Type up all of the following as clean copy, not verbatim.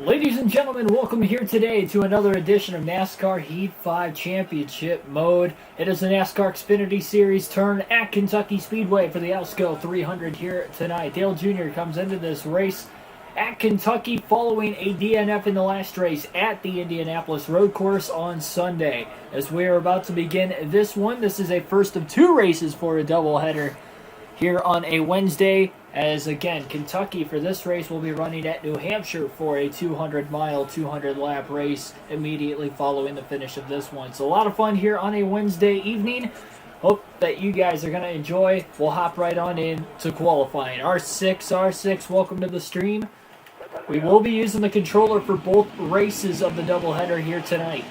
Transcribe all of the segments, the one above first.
Ladies and gentlemen, welcome here today to another edition of NASCAR Heat 5 Championship Mode. It is the NASCAR Xfinity Series turn at Kentucky Speedway for the Alsco 300 here tonight. Dale Jr. comes into this race at Kentucky following a DNF in the last race at the Indianapolis Road Course on Sunday. As we are about to begin this one, this is a first of two races for a doubleheader here on a Wednesday. As again, Kentucky for this race will be running at New Hampshire for a 200-mile, 200-lap race immediately following the finish of this one. So a lot of fun here on a Wednesday evening. Hope that you guys are going to enjoy. We'll hop right on in to qualifying. R6, welcome to the stream. We will be using the controller for both races of the doubleheader here tonight.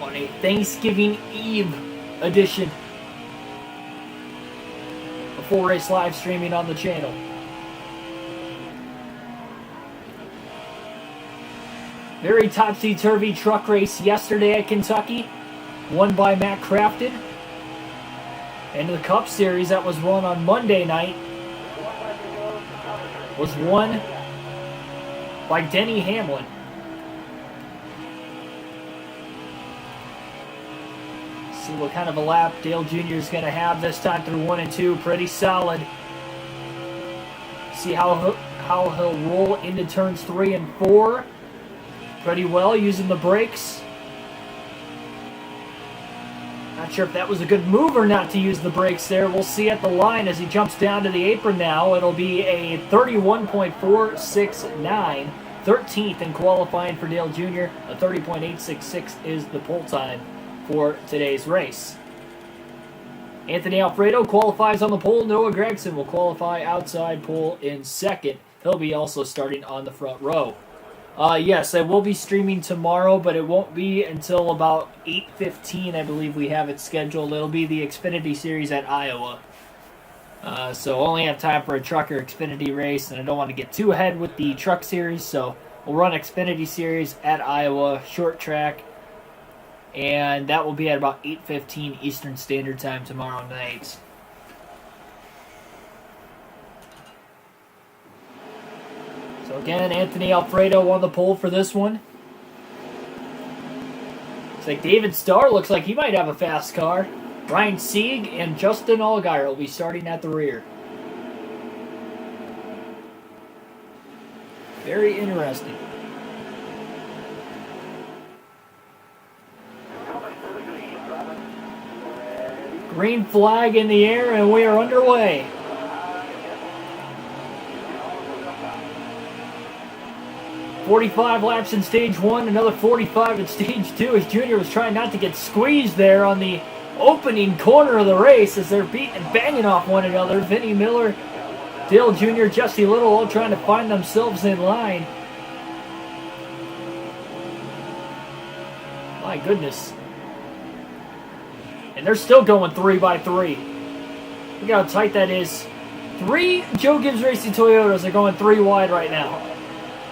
On a Thanksgiving Eve edition of full race live streaming on the channel. Very topsy-turvy truck race yesterday at Kentucky, won by Matt Crafton. And the Cup Series that was run on Monday night was won by Denny Hamlin. See what kind of a lap Dale Jr. is going to have this time through 1 and 2. Pretty solid. See how he'll roll into turns 3 and 4. Pretty well using the brakes. Not sure if that was a good move or not to use the brakes there. We'll see at the line as he jumps down to the apron now. It'll be a 31.469. 13th in qualifying for Dale Jr. A 30.866 is the pole time for today's race. Anthony Alfredo qualifies on the pole. Noah Gragson will qualify outside pole in second. He'll be also starting on the front row. Yes, I will be streaming tomorrow, but it won't be until about 8:15, I believe we have it scheduled. It'll be the Xfinity Series at Iowa. So only have time for a truck or Xfinity race, and I don't want to get too ahead with the truck series, so we'll run Xfinity Series at Iowa, short track, and that will be at about 8:15 Eastern Standard Time tomorrow night. So again, Anthony Alfredo on the pole for this one. It's like David Starr looks like he might have a fast car. Ryan Sieg and Justin Allgaier will be starting at the rear. Very interesting. Green flag in the air, and we are underway. .45 laps in stage 1, another 45 in stage 2 as Junior was trying not to get squeezed there on the opening corner of the race as they're beating and banging off one another. Vinnie Miller, Dale Jr., Jesse Little all trying to find themselves in line. My goodness. And they're still going 3 by 3. Look how tight that is. 3 Joe Gibbs Racing Toyotas are going 3 wide right now.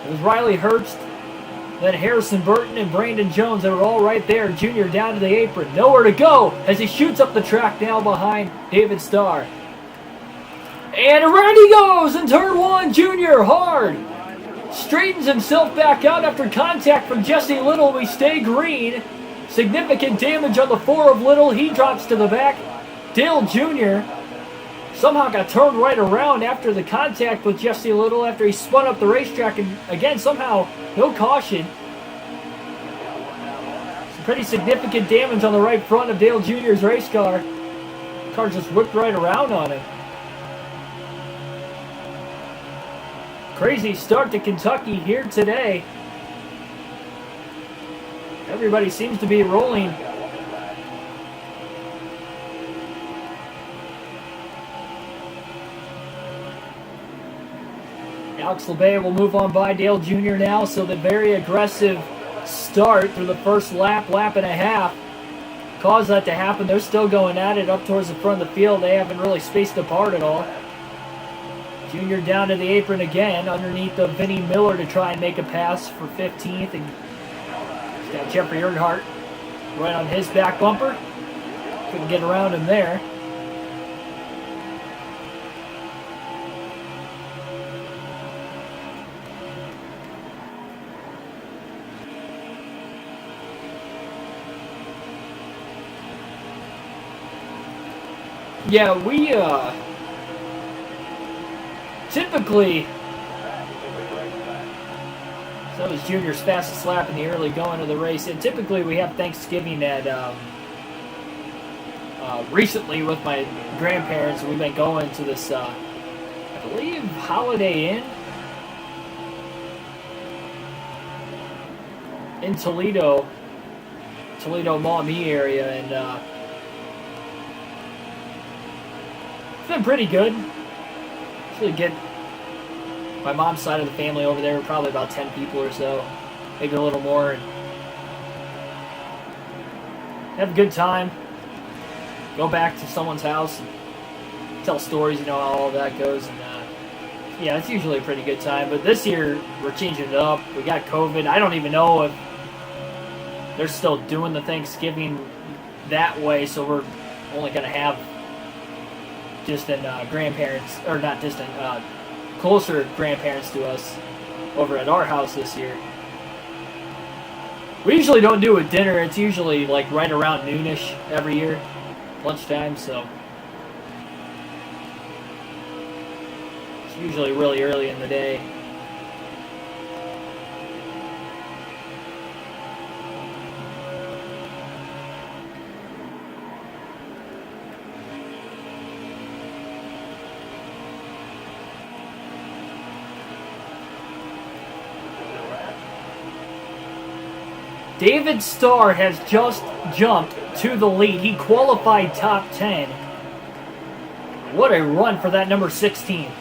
It was Riley Herbst, then Harrison Burton and Brandon Jones. They were all right there. Junior down to the apron. Nowhere to go as he shoots up the track now behind David Starr. And around he goes in turn 1. Junior hard. Straightens himself back out after contact from Jesse Little. We stay green. Significant damage on the 4 of Little. He drops to the back. Dale Jr. somehow got turned right around after the contact with Jesse Little after he spun up the racetrack. And again, somehow, no caution. Some pretty significant damage on the right front of Dale Jr.'s race car. The car just whipped right around on him. Crazy start to Kentucky here today. Everybody seems to be rolling. Alex LeBay will move on by Dale Jr. now, so the very aggressive start through the first lap and a half caused that to happen. They're still going at it up towards the front of the field. They haven't really spaced apart at all. Junior down to the apron again, underneath of Vinnie Miller to try and make a pass for 15th. And he's got Jeffrey Earnhardt right on his back bumper. Couldn't get around him there. Yeah, we typically, so that was Junior's fastest lap in the early going of the race, and typically we have Thanksgiving at recently with my grandparents. We've been going to this I believe Holiday Inn in Toledo Maumee area, and it's been pretty good. It's really good. My mom's side of the family over there, probably about 10 people or so, maybe a little more, and have a good time. Go back to someone's house and tell stories, you know how all of that goes, and yeah, it's usually a pretty good time. But this year we're changing it up. We got COVID. I don't even know if they're still doing the Thanksgiving that way, so we're only going to have distant grandparents, or not distant, closer grandparents to us over at our house this year. We usually don't do a dinner. It's usually like right around noonish every year, lunchtime, so it's usually really early in the day. David Starr has just jumped to the lead. He qualified top 10. What a run for that number 16.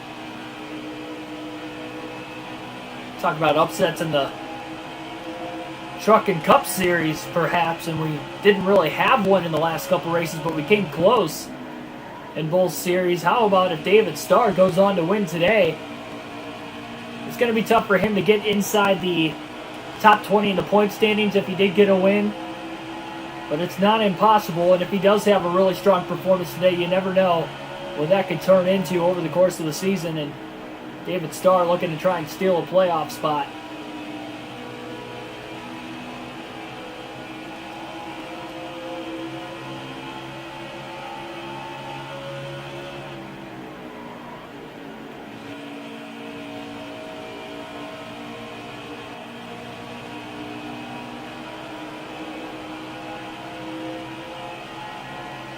Talk about upsets in the Truck and Cup Series, perhaps, and we didn't really have one in the last couple races, but we came close in both series. How about if David Starr goes on to win today? It's going to be tough for him to get inside the top 20 in the point standings if he did get a win, but it's not impossible. And if he does have a really strong performance today, you never know what that could turn into over the course of the season. And David Starr looking to try and steal a playoff spot.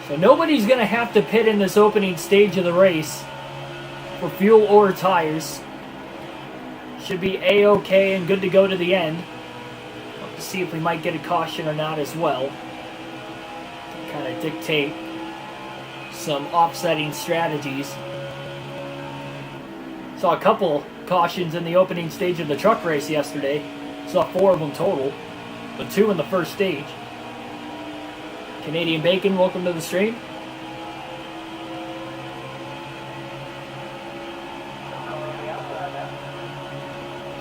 So nobody's going to have to pit in this opening stage of the race for fuel or tires. Should be A-OK and good to go to the end. We'll have to see if we might get a caution or not as well. Kind of dictate some offsetting strategies. Saw a couple cautions in the opening stage of the truck race yesterday. Saw 4 of them total, but 2 in the first stage. Canadian Bacon, welcome to the stream.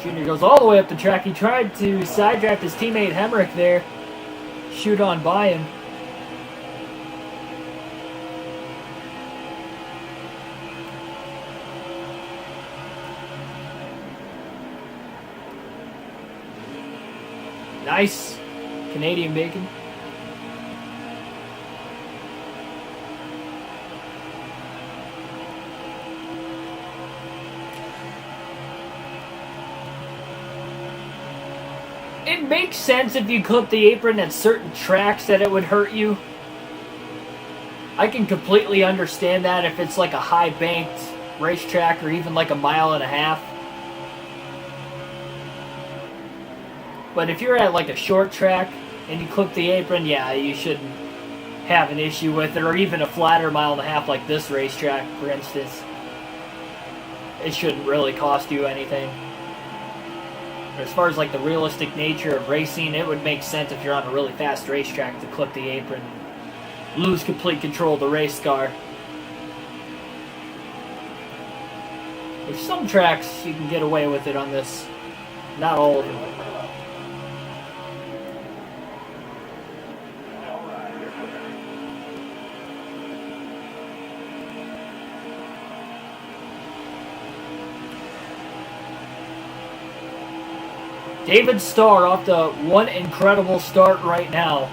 Junior goes all the way up the track. He tried to side draft his teammate Hemrick there. Shoot on by him. Nice. Canadian Bacon. It makes sense if you clip the apron at certain tracks that it would hurt you. I can completely understand that if it's like a high banked racetrack or even like a mile and a half. But if you're at like a short track and you clip the apron, yeah, you shouldn't have an issue with it. Or even a flatter mile and a half like this racetrack, for instance. It shouldn't really cost you anything. As far as like the realistic nature of racing, it would make sense if you're on a really fast racetrack to clip the apron and lose complete control of the race car. There's some tracks you can get away with it on this. Not all of them. David Starr off to one incredible start right now.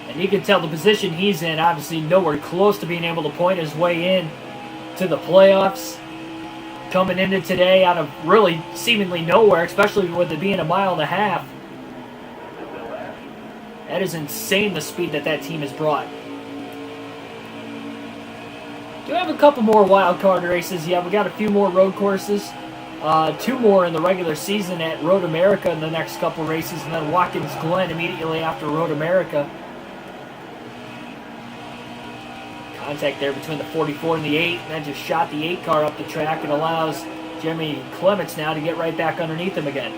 And you can tell the position he's in, obviously nowhere close to being able to point his way in to the playoffs. Coming into today out of really seemingly nowhere, especially with it being a mile and a half. That is insane, the speed that team has brought. Do have a couple more wild card races. Yeah, we got a few more road courses. 2 more in the regular season at Road America in the next couple races, and then Watkins Glen immediately after Road America. Contact there between the 44 and the 8, and that just shot the 8 car up the track and allows Jeremy Clements now to get right back underneath him again.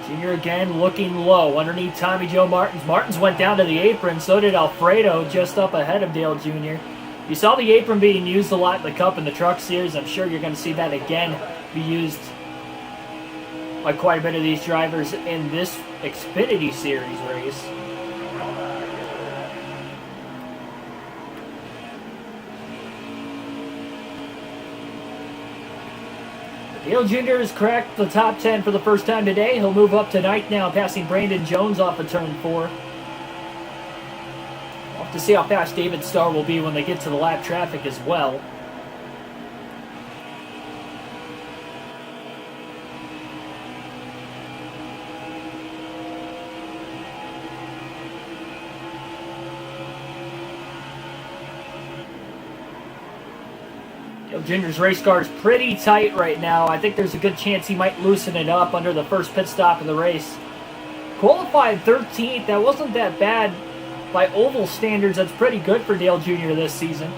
Junior again looking low underneath Tommy Joe Martins. Martins went down to the apron, so did Alfredo, just up ahead of Dale Jr. You saw the apron being used a lot in the Cup and the Truck Series. I'm sure you're going to see that again be used by quite a bit of these drivers in this Xfinity Series race. Dale Jr. has cracked the top 10 for the first time today. He'll move up tonight now, passing Brandon Jones off of turn 4. We'll have to see how fast David Starr will be when they get to the lap traffic as well. Junior's race car is pretty tight right now. I think there's a good chance he might loosen it up under the first pit stop of the race. Qualified 13th. That wasn't that bad by oval standards. That's pretty good for Dale Jr. this season.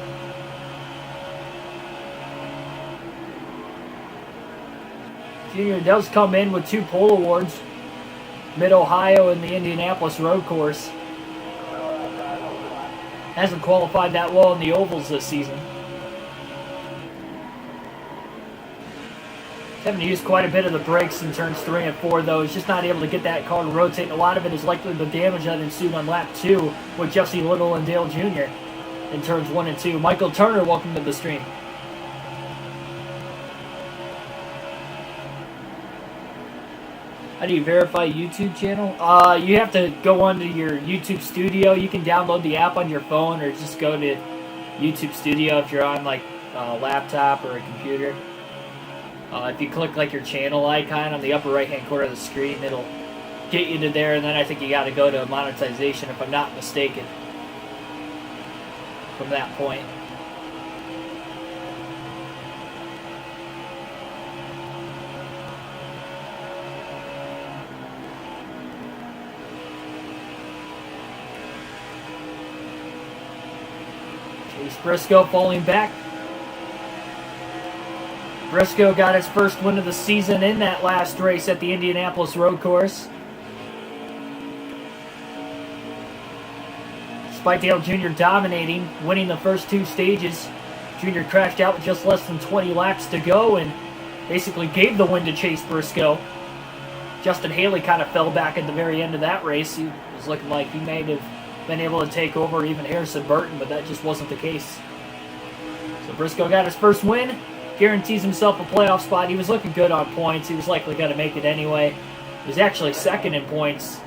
Junior does come in with 2 pole awards. Mid-Ohio and the Indianapolis road course. Hasn't qualified that well in the ovals this season. Having to use quite a bit of the brakes in turns 3 and 4, though. He's just not able to get that car to rotate. A lot of it is likely the damage that ensued on lap 2 with Jesse Little and Dale Jr. in turns 1 and 2. Michael Turner, welcome to the stream. How do you verify YouTube channel? You have to go onto your YouTube Studio. You can download the app on your phone or just go to YouTube Studio if you're on like a laptop or a computer. If you click like your channel icon on the upper right hand corner of the screen, it'll get you to there, and then I think you got to go to monetization if I'm not mistaken from that point. Chase Briscoe falling back. Briscoe got his first win of the season in that last race at the Indianapolis road course. Despite Dale Jr. dominating, winning the first 2 stages, Jr. crashed out with just less than 20 laps to go and basically gave the win to Chase Briscoe. Justin Haley kind of fell back at the very end of that race. He was looking like he may have been able to take over even Harrison Burton, but that just wasn't the case. So Briscoe got his first win. Guarantees himself a playoff spot. He was looking good on points. He was likely going to make it anyway. He was actually second in points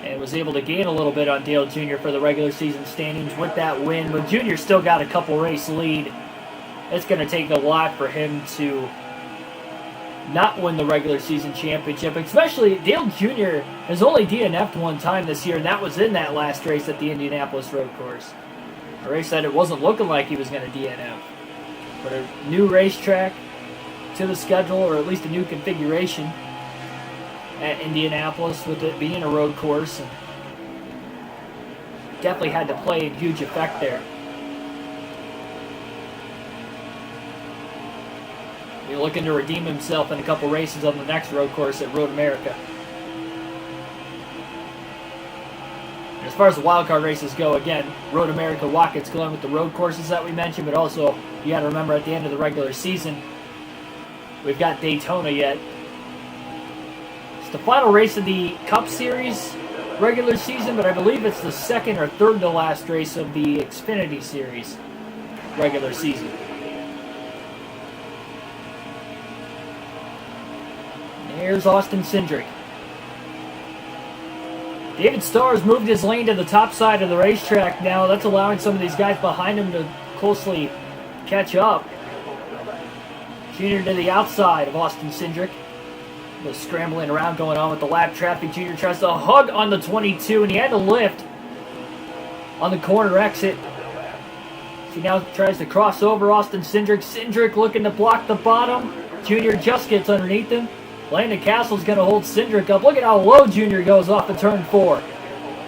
and was able to gain a little bit on Dale Jr. for the regular season standings with that win. But Jr. still got a couple race lead. It's going to take a lot for him to not win the regular season championship. Especially Dale Jr. has only DNF'd 1 time this year, and that was in that last race at the Indianapolis road course. A race that it wasn't looking like he was going to DNF. But a new racetrack to the schedule, or at least a new configuration at Indianapolis with it being a road course. And definitely had to play a huge effect there. He's looking to redeem himself in a couple races on the next road course at Road America. As far as the wildcard races go, again, Road America, Watkins Glen with the road courses that we mentioned, but also you got to remember at the end of the regular season, we've got Daytona yet. It's the final race of the Cup Series regular season, but I believe it's the second or third to last race of the Xfinity Series regular season. Here's Austin Cindric. David Starr has moved his lane to the top side of the racetrack now. That's allowing some of these guys behind him to closely catch up. Junior to the outside of Austin Cindric. The scrambling around going on with the lap traffic. Junior tries to hug on the 22, and he had to lift on the corner exit. He now tries to cross over Austin Cindric. Cindric looking to block the bottom. Junior just gets underneath him. Landon Castle's going to hold Cindric up. Look at how low Junior goes off of turn 4.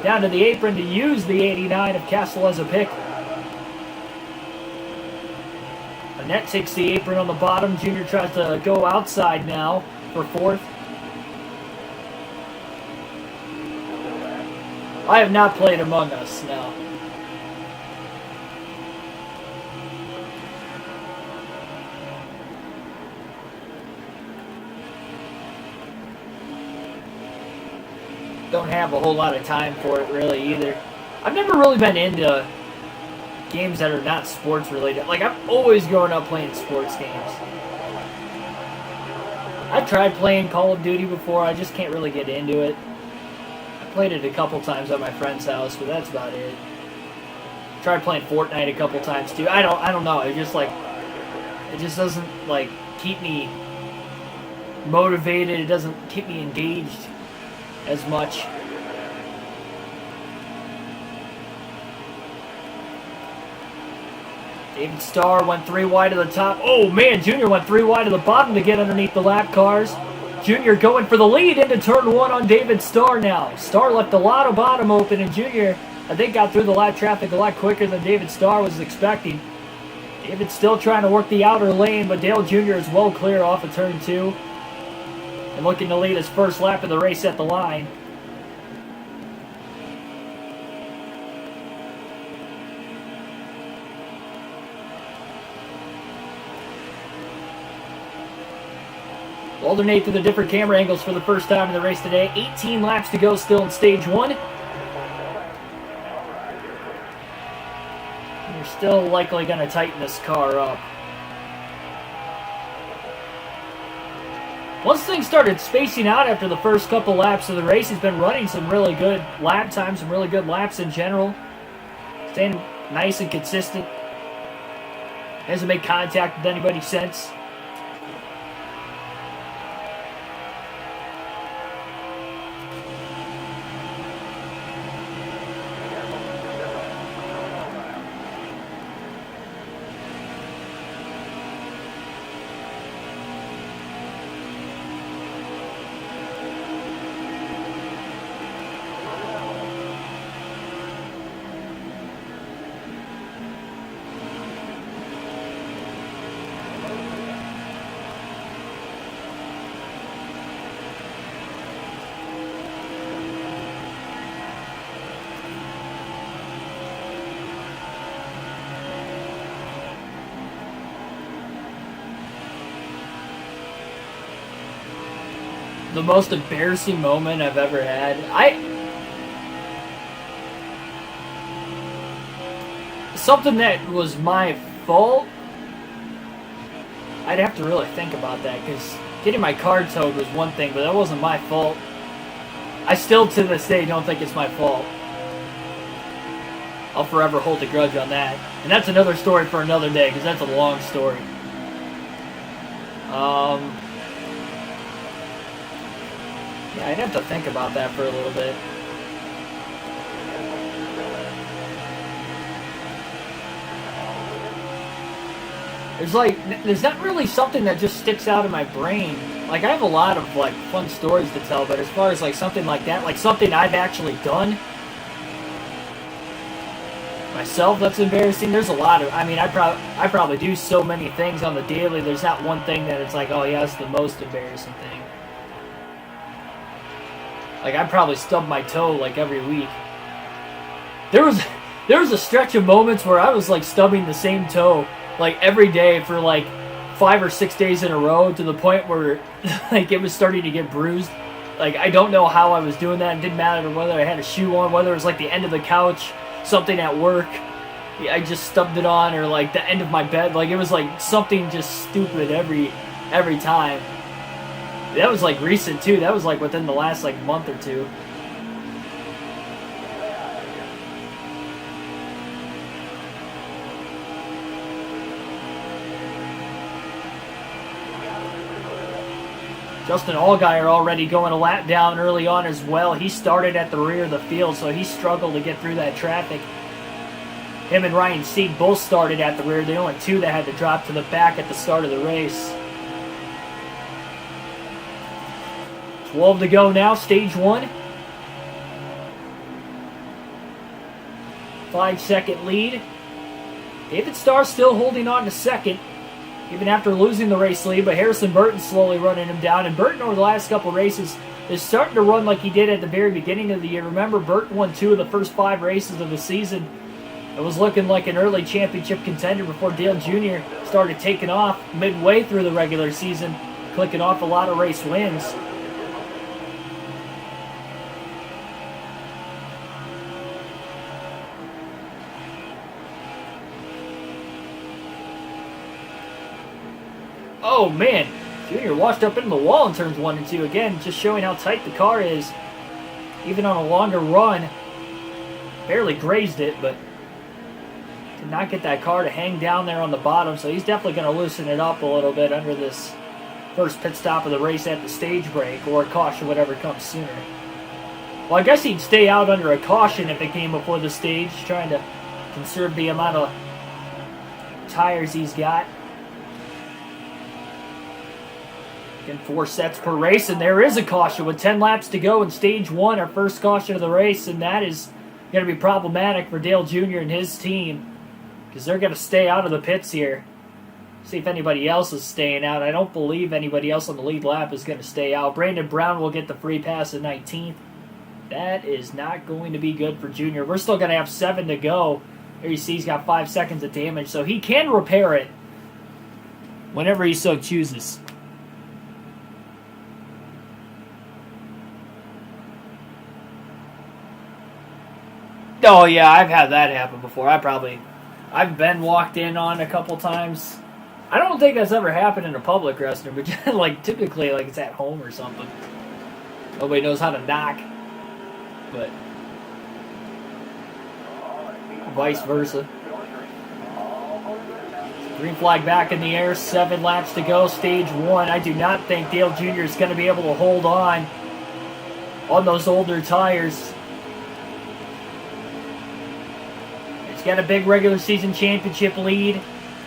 Down to the apron to use the 89 of Castle as a pick. Annette takes the apron on the bottom. Junior tries to go outside now for 4th. I have not played Among Us now. Don't have a whole lot of time for it really either. I've never really been into games that are not sports related. Like, I've always grown up playing sports games. I've tried playing Call of Duty before, I just can't really get into it. I played it a couple times at my friend's house, but that's about it. Tried playing Fortnite a couple times too. I don't know, it just doesn't like keep me motivated, it doesn't keep me engaged as much. David Starr went 3 wide to the top. Oh man, Junior went 3 wide to the bottom to get underneath the lap cars. Junior going for the lead into turn 1 on David Starr now. Starr left a lot of bottom open, and Junior, I think, got through the lap traffic a lot quicker than David Starr was expecting. David's still trying to work the outer lane, but Dale Jr. is well clear off of turn 2. And looking to lead his first lap of the race at the line. We'll alternate through the different camera angles for the first time in the race today. 18 laps to go still in stage 1. You're still likely going to tighten this car up. Once things started spacing out after the first couple laps of the race, he's been running some really good lap times, some really good laps in general. Staying nice and consistent. Hasn't made contact with anybody since. The most embarrassing moment I've ever had. Something that was my fault. I'd have to really think about that, because getting my car towed was one thing, but that wasn't my fault. I still, to this day, don't think it's my fault. I'll forever hold a grudge on that. And that's another story for another day, because that's a long story. Yeah, I'd have to think about that for a little bit. There's not really something that just sticks out in my brain. Like, I have a lot of, like, fun stories to tell, but as far as, like, something like that, like, something I've actually done myself that's embarrassing, there's a lot of, I mean, I probably do so many things on the daily, there's not one thing that it's like, oh yeah, that's the most embarrassing thing. Like, I probably stub my toe, like, every week. There was a stretch of moments where I was, like, stubbing the same toe, like, every day for, like, 5 or 6 days in a row to the point where like it was starting to get bruised. Like, I don't know how I was doing that. It didn't matter whether I had a shoe on, whether it was like the end of the couch, something at work. I just stubbed it on, or like the end of my bed. Like, it was like something just stupid every time. That was like recent too. That was like within the last like month or two. Justin Allgaier already going a lap down early on as well. He started at the rear of the field, so he struggled to get through that traffic. Him and Ryan Seed both started at the rear. The only two that had to drop to the back at the start of the race. 12 to go now, stage 1. 5-second lead. David Starr still holding on to second, even after losing the race lead, but Harrison Burton slowly running him down. And Burton, over the last couple races, is starting to run like he did at the very beginning of the year. Remember, Burton won 2 of the first 5 races of the season. It was looking like an early championship contender before Dale Jr. started taking off midway through the regular season, clicking off a lot of race wins. Oh man, Junior washed up into the wall in turns 1 and 2. Again, just showing how tight the car is. Even on a longer run, barely grazed it, but did not get that car to hang down there on the bottom. So he's definitely going to loosen it up a little bit under this first pit stop of the race at the stage break, or a caution, whatever comes sooner. Well, I guess he'd stay out under a caution if it came before the stage, trying to conserve the amount of tires he's got. In 4 sets per race, and there is a caution with 10 laps to go in stage 1, our first caution of the race, and that is going to be problematic for Dale Jr. and his team, because they're going to stay out of the pits here. See if anybody else is staying out. I don't believe anybody else on the lead lap is going to stay out. Brandon Brown will get the free pass at 19th. That is not going to be good for Junior. We're still going to have 7 to go. There you see he's got 5 seconds of damage, so he can repair it whenever he so chooses. Oh yeah, I've had that happen before. I've been walked in on a couple times. I don't think that's ever happened in a public restroom, but like typically like it's at home or something. Nobody knows how to knock, but vice versa. Green flag back in the air, 7 laps to go, stage 1. I do not think Dale Jr. is going to be able to hold on those older tires. He's got a big regular season championship lead,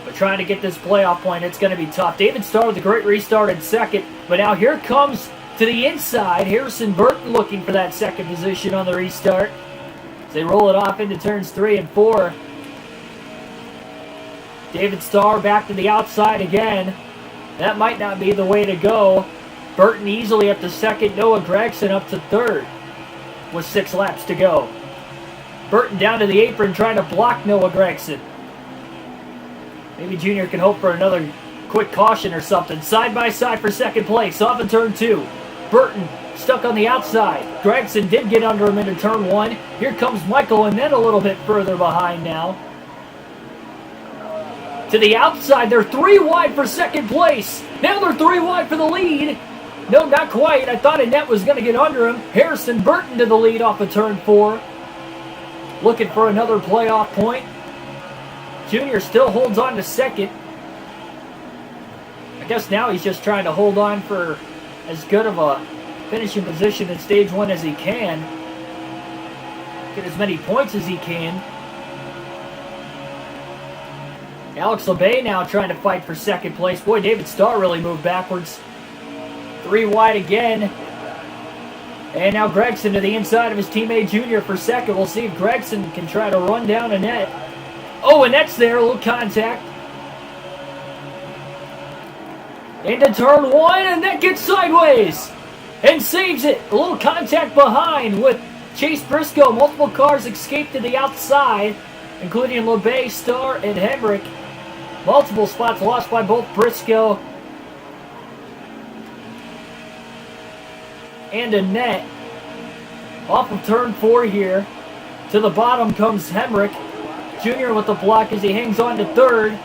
but trying to get this playoff point, it's going to be tough. David Starr with a great restart in second, but now here comes to the inside Harrison Burton looking for that second position on the restart. As they roll it off into turns 3 and 4. David Starr back to the outside again. That might not be the way to go. Burton easily up to second. Noah Gregson up to third with 6 laps to go. Burton down to the apron trying to block Noah Gregson. Maybe Junior can hope for another quick caution or something. Side by side for second place. Off in turn 2. Burton stuck on the outside. Gregson did get under him into turn 1. Here comes Michael, and then a little bit further behind now. To the outside. They're 3 wide for second place. Now they're 3 wide for the lead. No, not quite. I thought Annette was going to get under him. Harrison Burton to the lead off of turn 4. Looking for another playoff point. Junior still holds on to second. I guess now he's just trying to hold on for as good of a finishing position in stage 1 as he can. Get as many points as he can. Alex LeBay now trying to fight for second place. Boy, David Starr really moved backwards. 3 wide again. And now Gregson to the inside of his teammate Junior for second. We'll see if Gregson can try to run down Annette. Oh, Annette's there. A little contact. Into turn 1, and that gets sideways. And saves it. A little contact behind with Chase Briscoe. Multiple cars escaped to the outside, including LeBay, Starr, and Hemrick. Multiple spots lost by both Briscoe and Annette. Off of turn 4 here. To the bottom comes Hemrick Jr. with the block as he hangs on to third.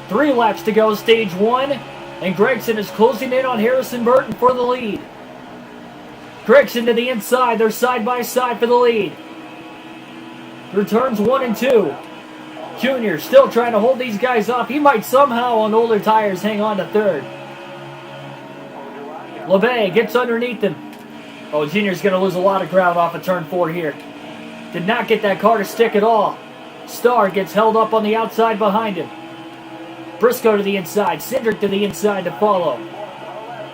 3 laps to go, stage 1. And Gregson is closing in on Harrison Burton for the lead. Gregson to the inside. They're side by side for the lead. Through turns 1 and 2. Junior still trying to hold these guys off. He might somehow, on older tires, hang on to third. LeBay gets underneath him. Oh, Junior's going to lose a lot of ground off of turn 4 here. Did not get that car to stick at all. Starr gets held up on the outside behind him. Briscoe to the inside. Cindric to the inside to follow.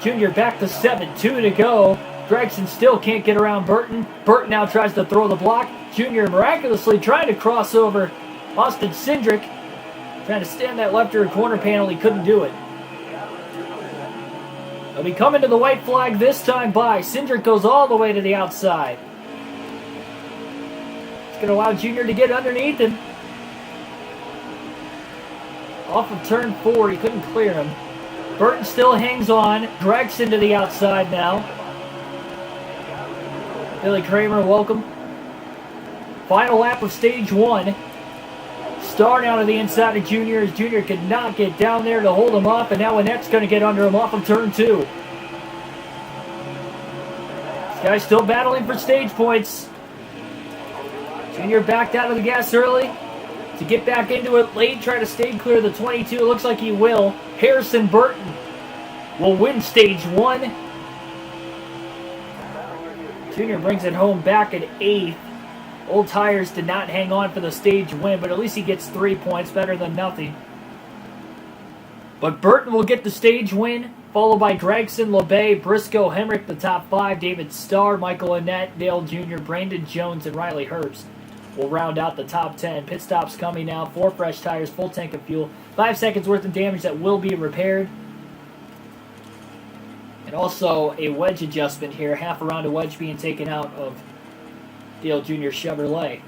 Junior back to 7. 2 to go. Gregson still can't get around Burton. Burton now tries to throw the block. Junior miraculously trying to cross over Austin Cindric. Trying to stand that left rear corner panel. He couldn't do it. They'll be coming to the white flag this time by. Cindric goes all the way to the outside. It's going to allow Junior to get underneath him. Off of turn 4, he couldn't clear him. Burton still hangs on. Gregson to the outside now. Billy Kramer, welcome. Final lap of stage 1. Starr now to the inside of Junior as Junior could not get down there to hold him up, and now Annette's going to get under him off of turn 2. This guy's still battling for stage points. Junior backed out of the gas early to get back into it late, try to stay clear of the 22. It looks like he will. Harrison Burton will win stage 1. Junior brings it home back at 8th. Old tires did not hang on for the stage win, but at least he gets 3 points, better than nothing. But Burton will get the stage win, followed by Gregson, LeBay, Briscoe, Hemrick, the top 5, David Starr, Michael Annette, Dale Jr., Brandon Jones, and Riley Herbst will round out the top 10. Pit stops coming now, 4 fresh tires, full tank of fuel, 5 seconds worth of damage that will be repaired. And also a wedge adjustment here, half a round of wedge being taken out of Dale Jr. Chevrolet.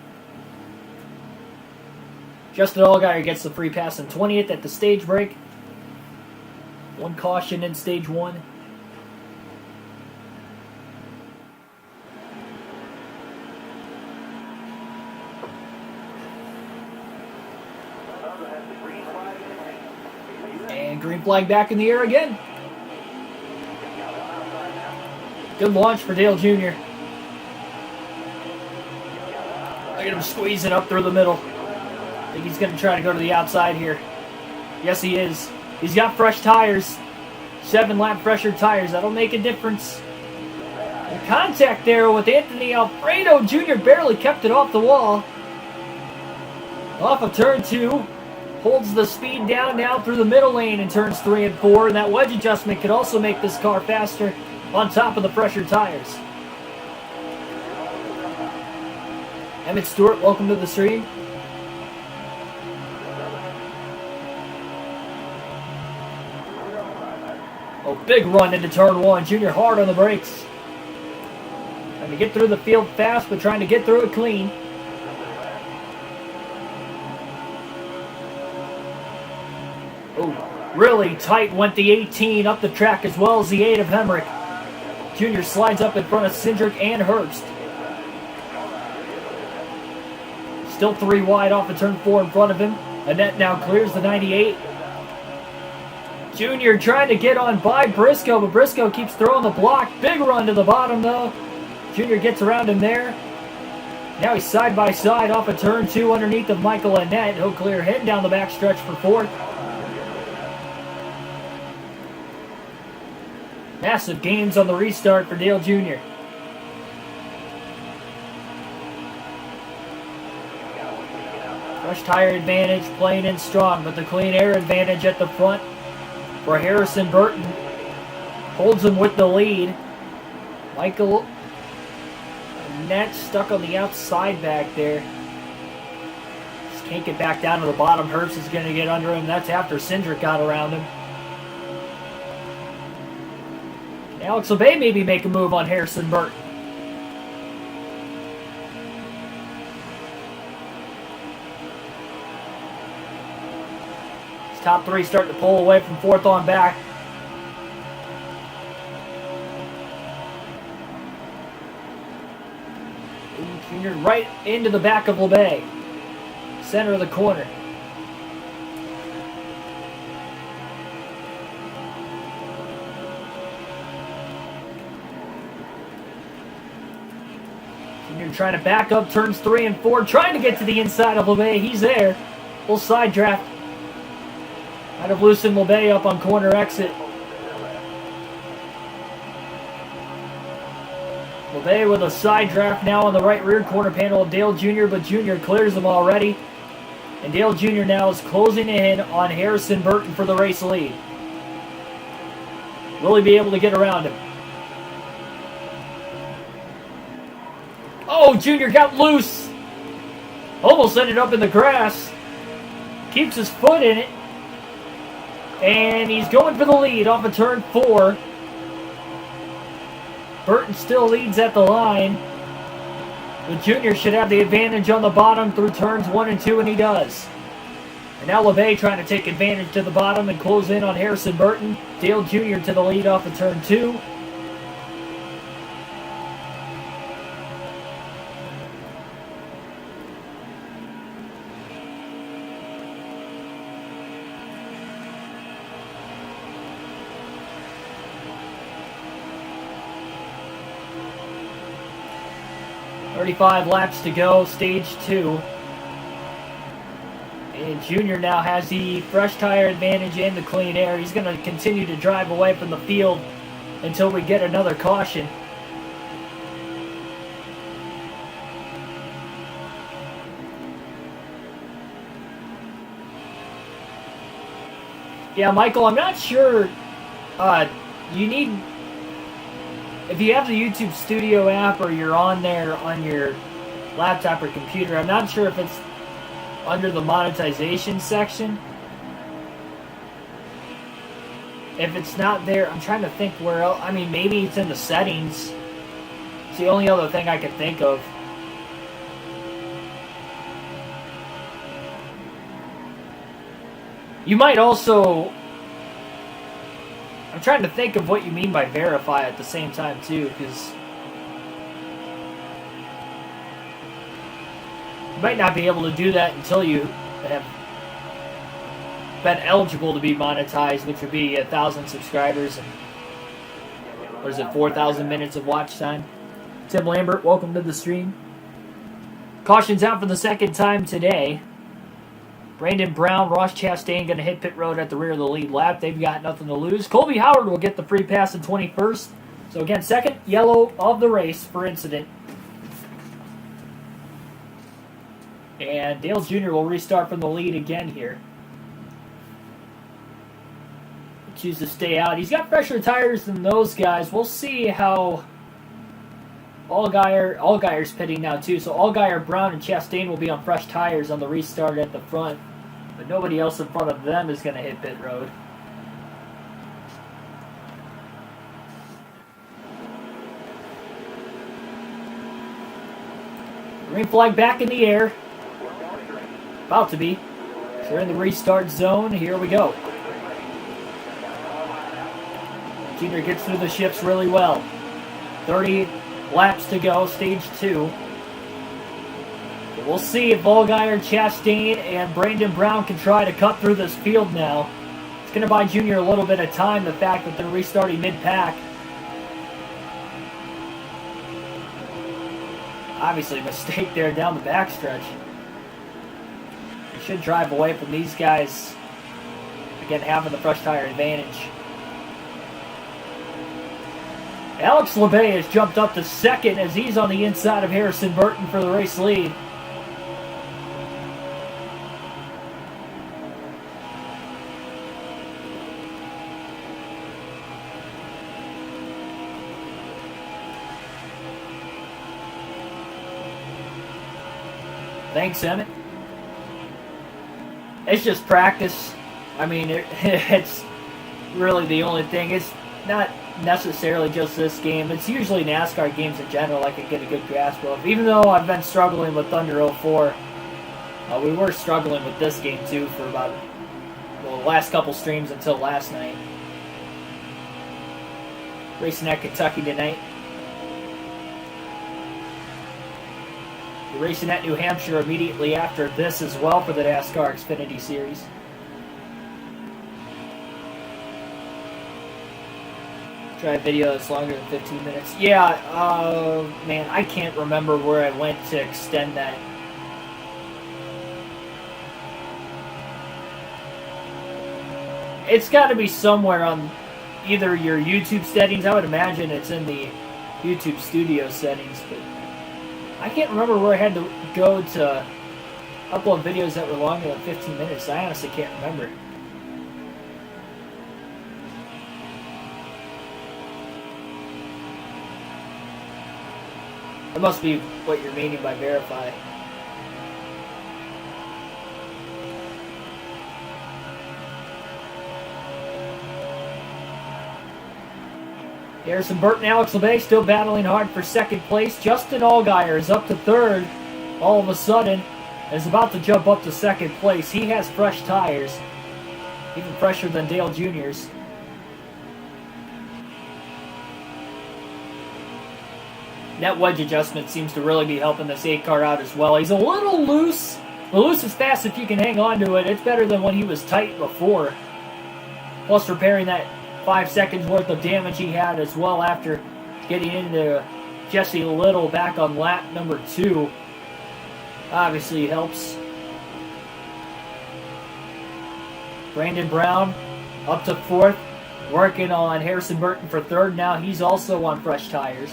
Justin Allgaier gets the free pass in 20th at the stage break. 1 caution in stage 1. And green flag back in the air again. Good launch for Dale Jr. Look at him squeezing up through the middle. I think he's going to try to go to the outside here. Yes, he is. He's got fresh tires. 7-lap fresher tires. That'll make a difference. And contact there with Anthony Alfredo Jr. barely kept it off the wall. Off of turn 2. Holds the speed down now through the middle lane in turns 3 and 4. And that wedge adjustment could also make this car faster on top of the fresher tires. Emmett Stewart, welcome to the stream. Oh, big run into turn 1. Junior hard on the brakes. Trying to get through the field fast, but trying to get through it clean. Oh, really tight went the 18 up the track as well as the 8 of Hemrick. Junior slides up in front of Cindric and Herbst. Still 3 wide off of turn 4 in front of him. Annette now clears the 98. Junior trying to get on by Briscoe, but Briscoe keeps throwing the block. Big run to the bottom, though. Junior gets around him there. Now he's side by side off of turn 2 underneath of Michael Annette. He'll clear him down the backstretch for 4th. Massive gains on the restart for Dale Jr. Fresh tire advantage, playing in strong, but the clean air advantage at the front for Harrison Burton holds him with the lead. Michael Annette stuck on the outside back there. Just can't get back down to the bottom. Herbst is going to get under him. That's after Cindric got around him. Alex LeBay maybe make a move on Harrison Burton. Top three starting to pull away from fourth on back. Junior right into the back of LeBay. Center of the corner. Junior trying to back up turns 3 and 4. Trying to get to the inside of LeBay. He's there. Little side draft. Might have loosened LeBay up on corner exit. LeBay with a side draft now on the right rear corner panel of Dale Jr., but Jr. clears him already. And Dale Jr. now is closing in on Harrison Burton for the race lead. Will he be able to get around him? Oh, Jr. got loose. Almost ended up in the grass. Keeps his foot in it. And he's going for the lead off of turn 4. Burton still leads at the line. The Junior should have the advantage on the bottom through turns 1 and 2, and he does. And now LeBay trying to take advantage to the bottom and close in on Harrison Burton. Dale Jr. to the lead off of turn 2. .35 laps to go, stage 2. And Junior now has the fresh tire advantage and the clean air. He's going to continue to drive away from the field until we get another caution. Yeah, Michael, I'm not sure. You need... If you have the YouTube Studio app or you're on there on your laptop or computer, I'm not sure if it's under the monetization section. If it's not there, I'm trying to think where else. I mean, maybe it's in the settings. It's the only other thing I can think of. You might also... I'm trying to think of what you mean by verify at the same time, too, because you might not be able to do that until you have been eligible to be monetized, which would be 1,000 subscribers and, what is it, 4,000 minutes of watch time. Tim Lambert, welcome to the stream. Caution's out for the second time today. Brandon Brown, Ross Chastain going to hit pit road at the rear of the lead lap. They've got nothing to lose. Colby Howard will get the free pass in 21st. So again, second yellow of the race for incident. And Dale Jr. will restart from the lead again here. Choose to stay out. He's got fresher tires than those guys. We'll see how... Allgaier's pitting now too, so Allgaier, Brown, and Chastain will be on fresh tires on the restart at the front, but nobody else in front of them is going to hit pit road. Green flag back in the air. About to be. So we're in the restart zone. Here we go. Junior gets through the shifts really well. 30 laps to go, stage 2. We'll see if Allgaier, Chastain, and Brandon Brown can try to cut through this field now. It's going to buy Junior a little bit of time, the fact that they're restarting mid-pack. Obviously a mistake there down the backstretch. They should drive away from these guys, again, having the fresh tire advantage. Alex LeBay has jumped up to second as he's on the inside of Harrison Burton for the race lead. Thanks, Emmett. It's just practice. I mean, it's really the only thing. It's not necessarily just this game. It's usually NASCAR games in general I can get a good grasp of. Even though I've been struggling with Thunder 04, we were struggling with this game too for about well, the last couple streams until last night. Racing at Kentucky tonight. We're racing at New Hampshire immediately after this as well for the NASCAR Xfinity Series. Try a video that's longer than 15 minutes. Yeah, man, I can't remember where I went to extend that. It's got to be somewhere on either your YouTube settings. I would imagine it's in the YouTube studio settings, but I can't remember where I had to go to upload videos that were longer than 15 minutes. I honestly can't remember. That must be what you're meaning by verify. Harrison Burton, Alex LeBay still battling hard for second place. Justin Allgaier is up to third all of a sudden, and is about to jump up to second place. He has fresh tires, even fresher than Dale Jr.'s. That wedge adjustment seems to really be helping this 8-car out as well. He's a little loose. The loose is fast if you can hang on to it. It's better than when he was tight before. Plus repairing that 5 seconds worth of damage he had as well after getting into Jesse Little back on lap number 2. Obviously helps. Brandon Brown up to 4th, working on Harrison Burton for 3rd. Now he's also on fresh tires.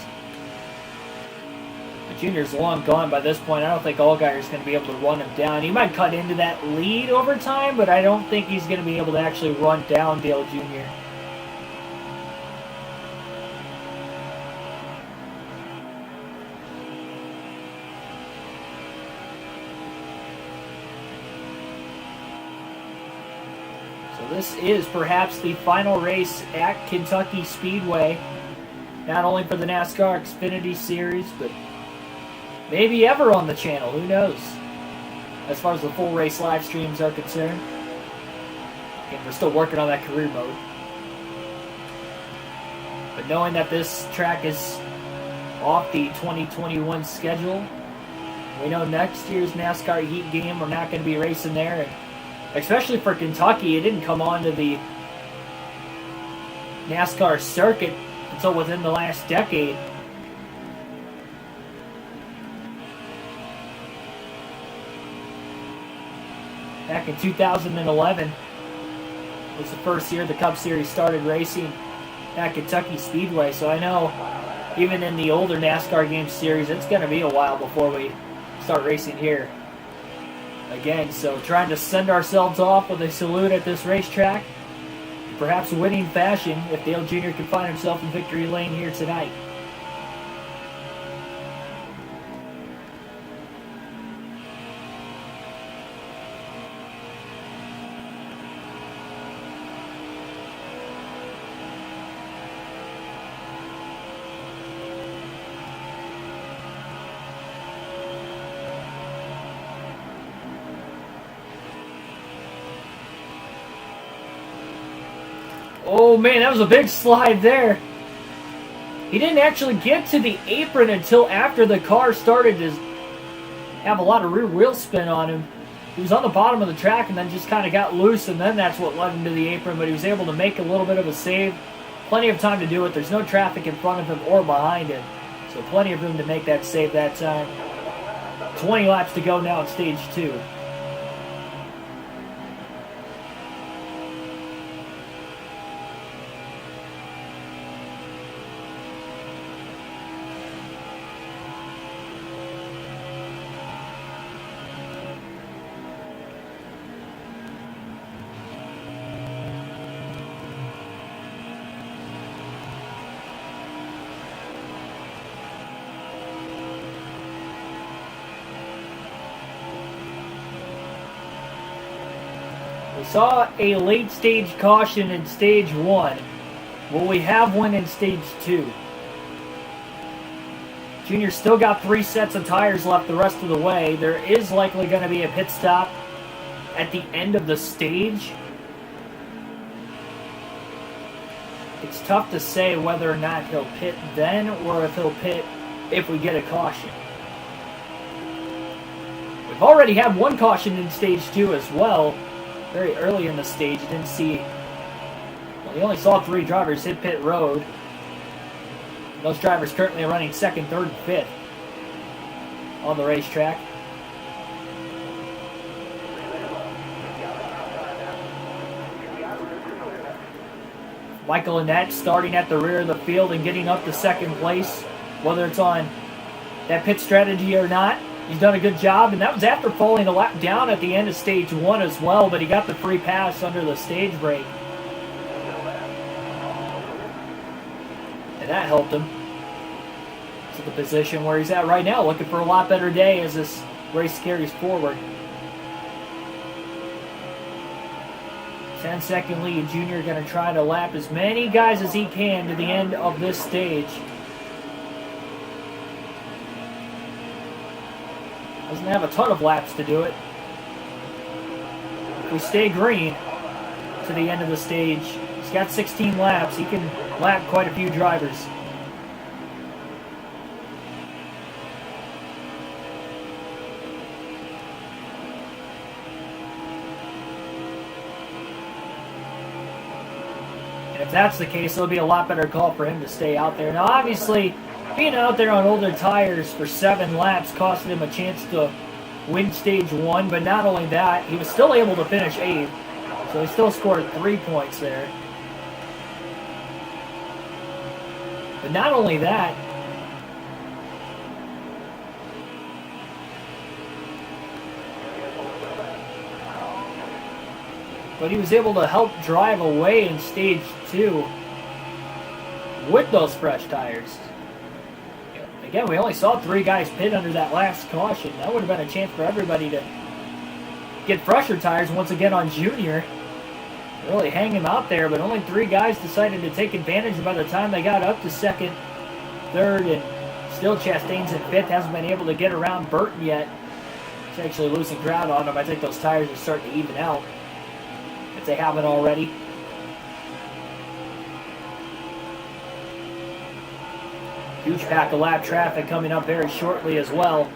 The junior's long gone by this point. I don't think Allgaier's going to be able to run him down. He might cut into that lead over time, but I don't think he's going to be able to actually run down Dale Jr. This is perhaps the final race at Kentucky Speedway, not only for the NASCAR Xfinity Series, but maybe ever on the channel. Who knows? As far as the full race live streams are concerned. And we're still working on that career mode. But knowing that this track is off the 2021 schedule, we know next year's NASCAR Heat game, we're not going to be racing there. And especially for Kentucky, it didn't come onto the NASCAR circuit until within the last decade. Back in 2011 was the first year the Cup Series started racing at Kentucky Speedway. So I know even in the older NASCAR Game Series, it's going to be a while before we start racing here again. So trying to send ourselves off with a salute at this racetrack. Perhaps winning fashion if Dale Jr. can find himself in victory lane here tonight. Oh man, that was a big slide there. He didn't actually get to the apron until after the car started to have a lot of rear wheel spin on him. He was on the bottom of the track and then just kind of got loose, and then that's what led him to the apron, but he was able to make a little bit of a save. Plenty of time to do it. There's no traffic in front of him or behind him, so plenty of room to make that save that time. 20 laps to go now in stage 2. We saw a late stage caution in stage 1. Will we have one in stage 2? Junior's still got 3 sets of tires left the rest of the way. There is likely going to be a pit stop at the end of the stage. It's tough to say whether or not he'll pit then or if he'll pit if we get a caution. We've already had one caution in stage 2 as well. Very early in the stage, you didn't see... Well, you only saw 3 drivers hit pit road. Those drivers currently are running 2nd, 3rd, and 5th on the racetrack. Michael Annett starting at the rear of the field and getting up to 2nd place, whether it's on that pit strategy or not. He's done a good job, and that was after falling a lap down at the end of stage 1 as well, but he got the free pass under the stage brake. And that helped him to the position where he's at right now, looking for a lot better day as this race carries forward. 10-second lead. Junior going to try to lap as many guys as he can to the end of this stage. Doesn't have a ton of laps to do it. If we stay green to the end of the stage, he's got 16 laps. He can lap quite a few drivers. If that's the case, it'll be a lot better call for him to stay out there. Now, obviously, being out there on older tires for 7 laps costed him a chance to win stage 1, but not only that, he was still able to finish 8th, so he still scored 3 points there. But not only that, but he was able to help drive away in stage 2 with those fresh tires. Again, we only saw 3 guys pit under that last caution. That would have been a chance for everybody to get fresher tires once again on Junior. Really hang him out there, but only 3 guys decided to take advantage by the time they got up to 2nd, 3rd, and still Chastain's in 5th. Hasn't been able to get around Burton yet. He's actually losing ground on him. I think those tires are starting to even out, if they haven't already. Huge pack of lap traffic coming up very shortly as well.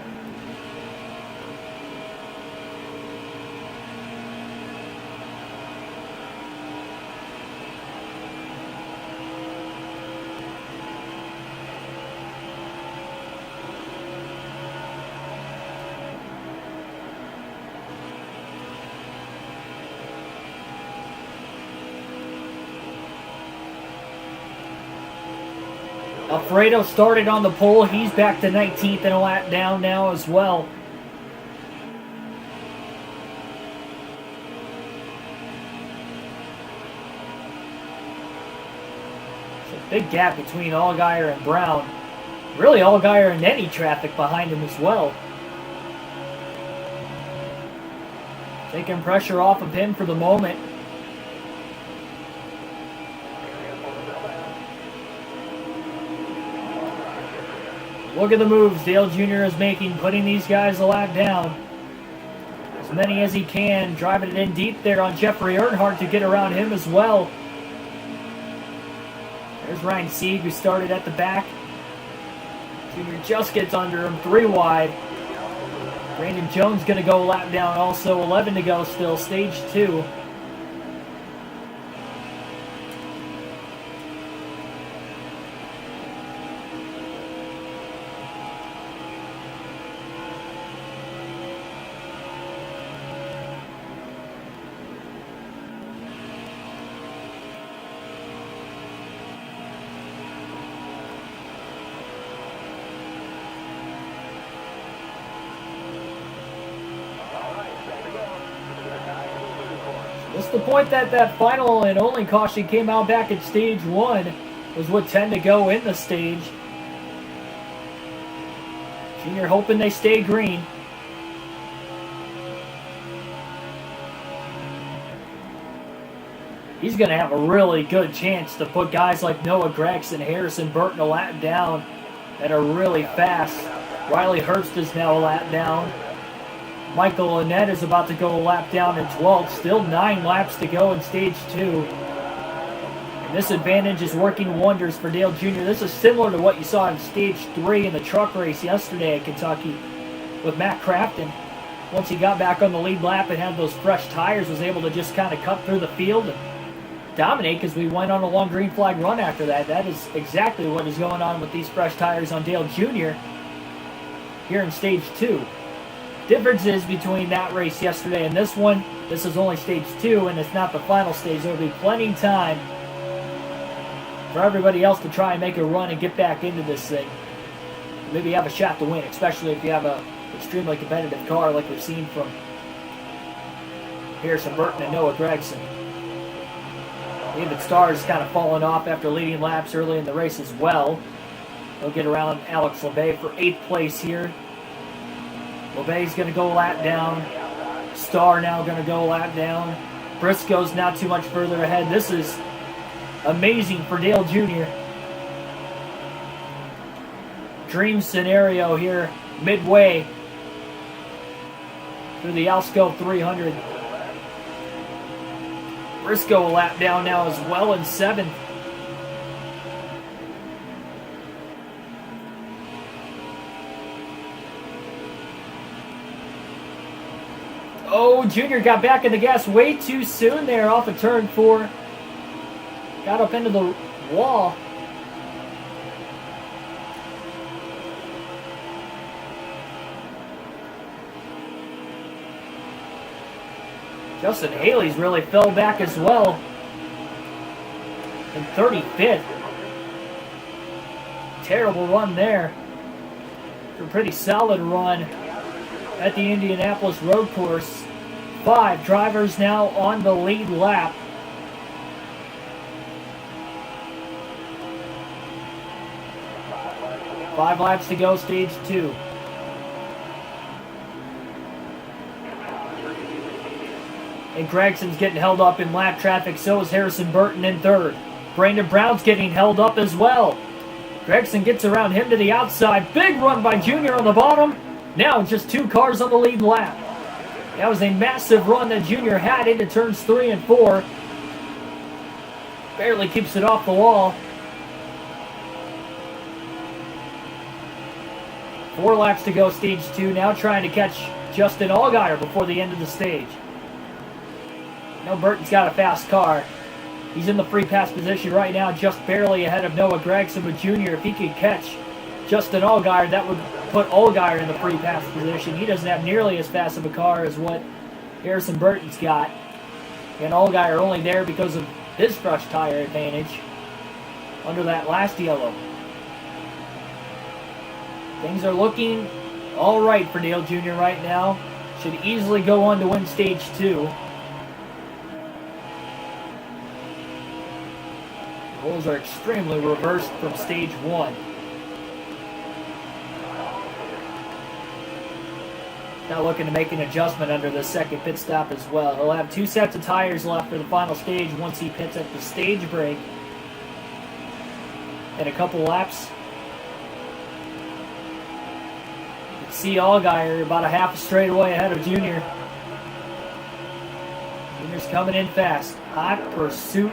Alfredo started on the pole. He's back to 19th and a lap down now as well. It's a big gap between Allgaier and Brown. Really, Allgaier and any traffic behind him as well. Taking pressure off of him for the moment. Look at the moves Dale Jr. is making, putting these guys a lap down. As many as he can, driving it in deep there on Jeffrey Earnhardt to get around him as well. There's Ryan Sieg, who started at the back. Jr. just gets under him, 3 wide. Brandon Jones going to go a lap down also, 11 to go still, stage 2. That's the point that final and only caution came out back at stage 1. Was with 10 to go in the stage. Junior hoping they stay green. He's going to have a really good chance to put guys like Noah Gregson, Harrison Burton a lap down that are really fast. Riley Hurst is now a lap down. Michael Annett is about to go a lap down in 12th. Still 9 laps to go in stage 2. And This advantage is working wonders for Dale Jr. This is similar to what you saw in Stage 3 in the truck race yesterday at Kentucky with Matt Crafton. Once he got back on the lead lap and had those fresh tires, was able to just kind of cut through the field and dominate because we went on a long green flag run after that. That is exactly what is going on with these fresh tires on Dale Jr. here in Stage 2. Difference is between that race yesterday and this one, this is only Stage 2 and it's not the final stage. There will be plenty of time for everybody else to try and make a run and get back into this thing. Maybe have a shot to win, especially if you have a extremely competitive car like we've seen from Harrison Burton and Noah Gragson. David Starr's kind of fallen off after leading laps early in the race as well. He'll get around Alex LeBay for 8th place here. LeBay's going to go lap down. Starr now going to go lap down. Briscoe's not too much further ahead. This is amazing for Dale Jr. Dream scenario here midway through the Alsco 300. Briscoe a lap down now as well in 7th. Oh, Junior got back in the gas way too soon there off of turn 4. Got up into the wall. Justin Haley's really fell back as well. In 35th. Terrible run there. A pretty solid run at the Indianapolis road course. 5 drivers now on the lead lap. Five laps to go, Stage 2. And Gregson's getting held up in lap traffic. So is Harrison Burton in 3rd. Brandon Brown's getting held up as well. Gregson gets around him to the outside. Big run by Junior on the bottom. Now just 2 cars on the lead lap. That was a massive run that Junior had into turns 3 and 4. Barely keeps it off the wall. 4 laps to go, Stage 2. Now trying to catch Justin Allgaier before the end of the stage. No, Burton's got a fast car. He's in the free pass position right now, just barely ahead of Noah Gragson with Jr. If he could catch Justin Allgaier, that would put Allgaier in the free pass position. He doesn't have nearly as fast of a car as what Harrison Burton's got. And Allgaier only there because of his fresh tire advantage under that last yellow. Things are looking all right for Dale Jr. right now. Should easily go on to win Stage 2. Roles are extremely reversed from Stage 1. Now looking to make an adjustment under the second pit stop as well. He'll have 2 sets of tires left for the final stage once he pits at the stage break. In a couple laps. You can see Allgaier about a half a straightaway ahead of Junior. Junior's coming in fast. Hot pursuit.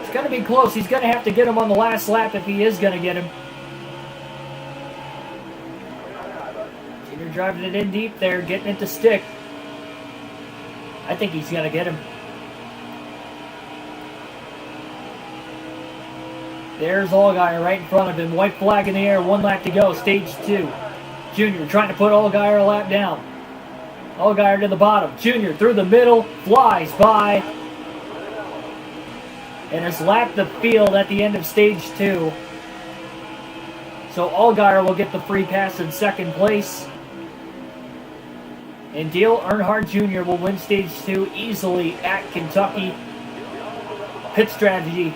It's going to be close. He's going to have to get him on the last lap if he is going to get him. Junior driving it in deep there, getting it to stick. I think he's going to get him. There's Allgaier right in front of him. White flag in the air, 1 lap to go, Stage 2. Junior trying to put Allgaier a lap down. Allgaier to the bottom. Junior through the middle, flies by. And has lapped the field at the end of Stage 2. So Allgaier will get the free pass in second place. And Dale Earnhardt Jr. will win Stage 2 easily at Kentucky. Pit strategy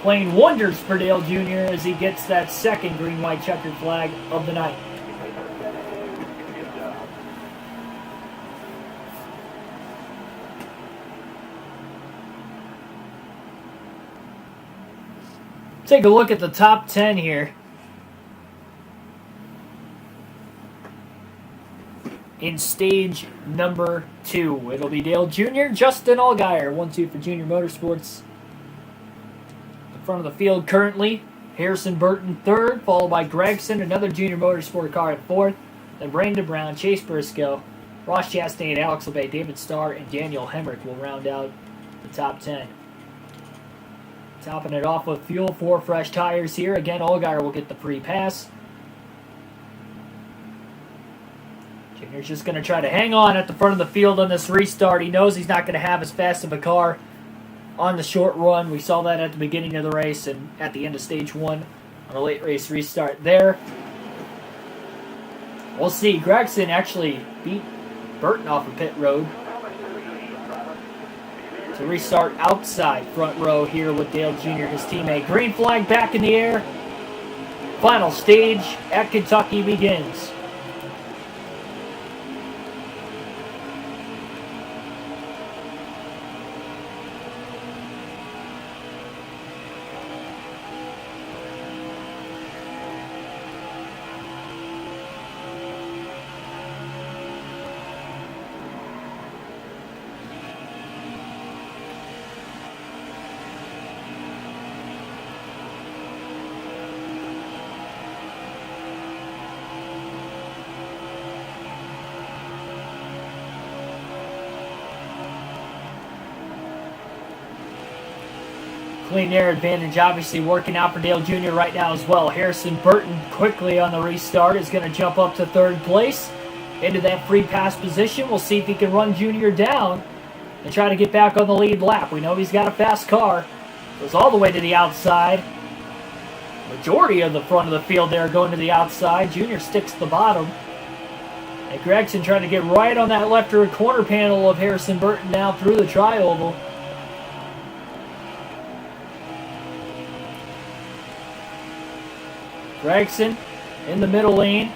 playing wonders for Dale Jr. as he gets that second green-white checkered flag of the night. Take a look at the top 10 here. in stage number 2. It'll be Dale Jr., Justin Allgaier, 1-2 for Junior Motorsports. The front of the field currently, Harrison Burton 3rd, followed by Gregson, another Junior Motorsport car at 4th. Then Brandon Brown, Chase Briscoe, Ross Chastain, Alex LeBay, David Starr, and Daniel Hemrick will round out the top 10. Topping it off with fuel, 4 fresh tires here. Again, Allgaier will get the free pass. Junior's just going to try to hang on at the front of the field on this restart. He knows he's not going to have as fast of a car on the short run. We saw that at the beginning of the race and at the end of stage 1 on a late race restart there. We'll see. Gregson actually beat Burton off of pit road to restart outside front row here with Dale Jr., his teammate. Green flag back in the air. Final stage at Kentucky begins. Clean air advantage obviously working out for Dale Jr. right now as well. Harrison Burton quickly on the restart is going to jump up to 3rd place into that free pass position. We'll see if he can run Jr. down and try to get back on the lead lap. We know he's got a fast car. Goes all the way to the outside. Majority of the front of the field there going to the outside. Jr. sticks to the bottom. And Gregson trying to get right on that left rear corner panel of Harrison Burton now through the tri-oval. Gregson in the middle lane,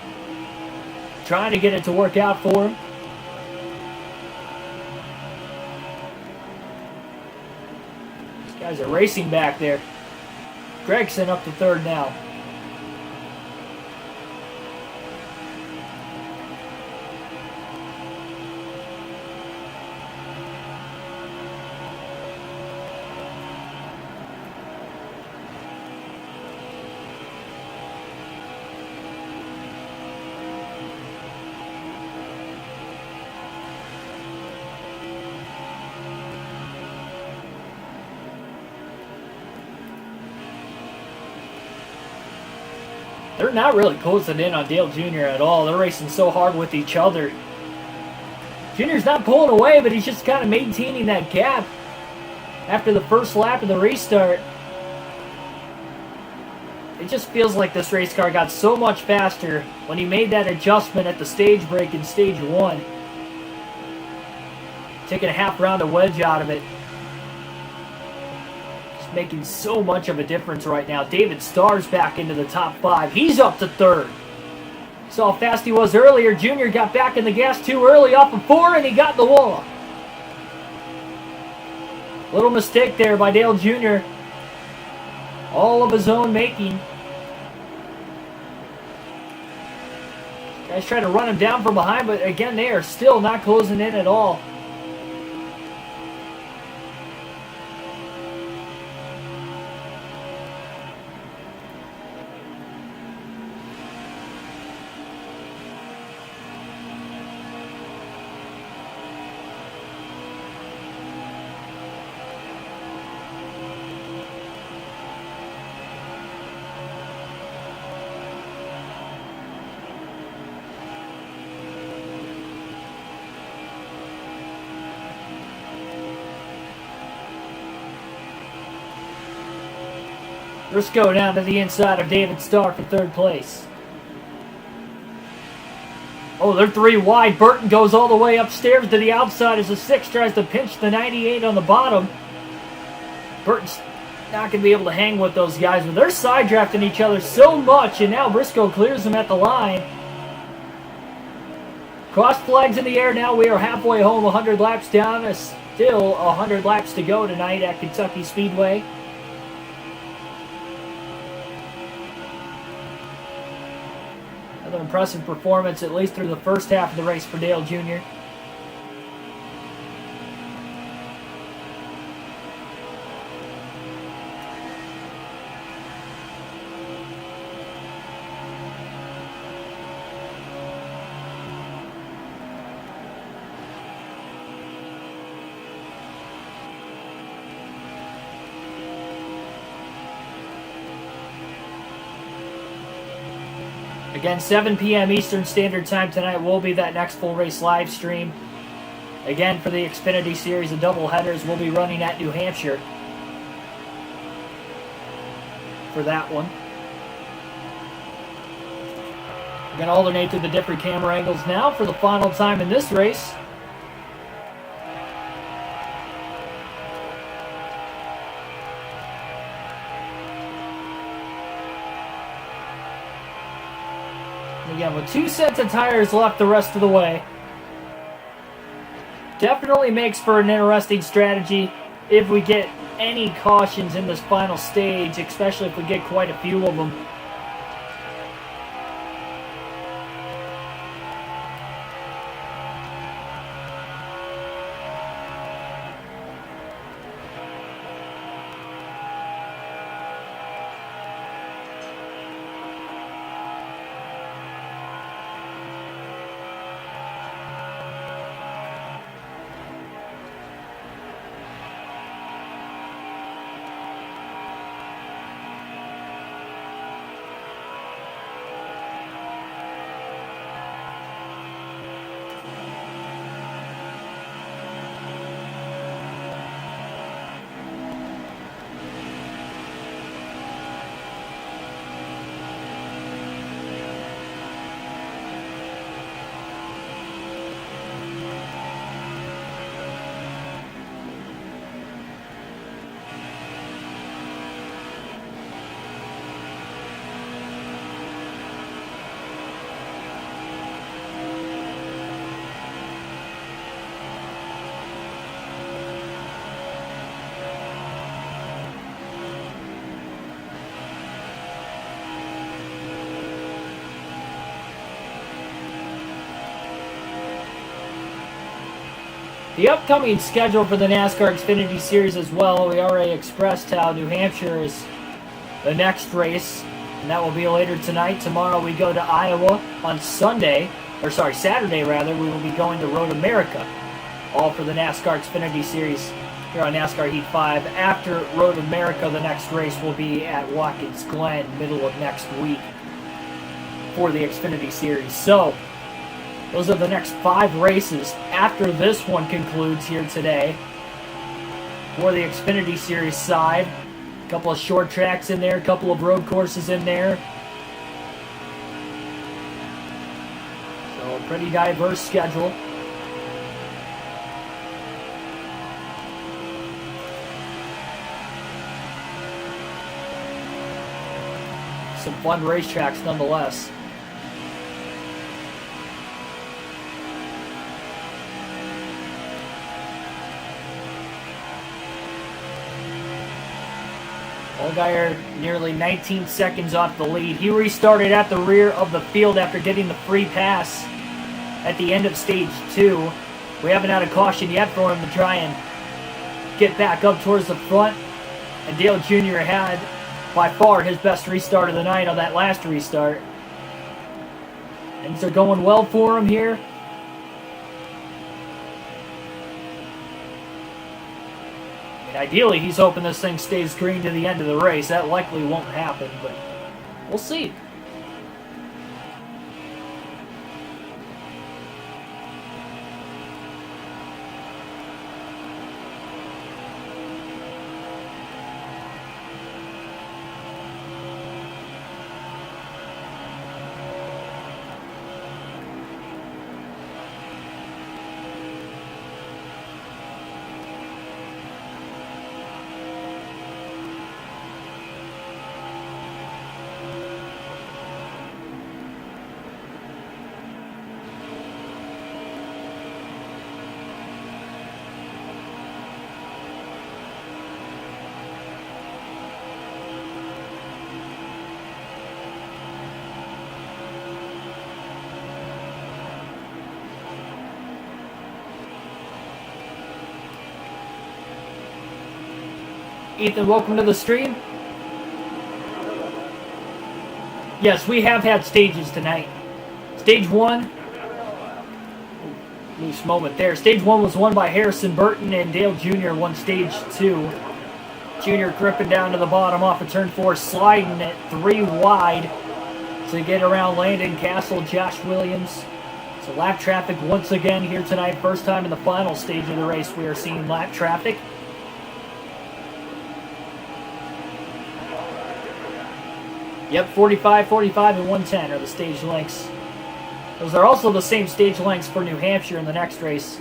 trying to get it to work out for him. These guys are racing back there. Gregson up to 3rd now. They're not really closing in on Dale Jr. at all. They're racing so hard with each other. Jr.'s not pulling away, but he's just kind of maintaining that gap after the first lap of the restart. It just feels like this race car got so much faster when he made that adjustment at the stage break in stage 1. Taking a half round of wedge out of it. Making so much of a difference right now. David Starr's back into the top 5. He's up to 3rd. Saw how fast he was earlier. Jr. got back in the gas too early off of 4, and he got the wall. Little mistake there by Dale Jr. All of his own making. Guys trying to run him down from behind, but again, they are still not closing in at all. Briscoe down to the inside of David Starr for 3rd place. Oh, they're 3 wide. Burton goes all the way upstairs to the outside as the 6 tries to pinch the 98 on the bottom. Burton's not going to be able to hang with those guys, but they're side drafting each other so much, and now Briscoe clears them at the line. Cross flags in the air now. We are halfway home, 100 laps down. There's still 100 laps to go tonight at Kentucky Speedway. Another impressive performance, at least through the first half of the race for Dale Jr. Again, 7 p.m. Eastern Standard Time tonight will be that next full race live stream. Again, for the Xfinity Series, the doubleheaders will be running at New Hampshire for that one. We're going to alternate through the different camera angles now for the final time in this race. Again, with 2 sets of tires left the rest of the way. Definitely makes for an interesting strategy if we get any cautions in this final stage, especially if we get quite a few of them. The upcoming schedule for the NASCAR Xfinity Series as well, we already expressed how New Hampshire is the next race, and that will be later tonight. Tomorrow we go to Iowa. On Saturday rather, we will be going to Road America, all for the NASCAR Xfinity Series here on NASCAR Heat 5. After Road America, the next race will be at Watkins Glen, middle of next week for the Xfinity Series. So, those are the next 5 races after this one concludes here today. For the Xfinity Series side, a couple of short tracks in there, a couple of road courses in there. So a pretty diverse schedule. Some fun racetracks nonetheless. Allgaier nearly 19 seconds off the lead. He restarted at the rear of the field after getting the free pass at the end of stage 2. We haven't had a caution yet for him to try and get back up towards the front. And Dale Jr. had by far his best restart of the night on that last restart. Things are going well for him here. Ideally, he's hoping this thing stays green to the end of the race. That likely won't happen, but we'll see. Ethan, welcome to the stream. Yes, we have had stages tonight. Stage 1, loose moment there. Stage 1 was won by Harrison Burton, and Dale Jr. won Stage 2. Jr. gripping down to the bottom off of turn 4, sliding it 3 wide to get around Landon Castle, Josh Williams. So lap traffic once again here tonight. First time in the final stage of the race we are seeing lap traffic. Yep, 45, 45, and 110 are the stage lengths. Those are also the same stage lengths for New Hampshire in the next race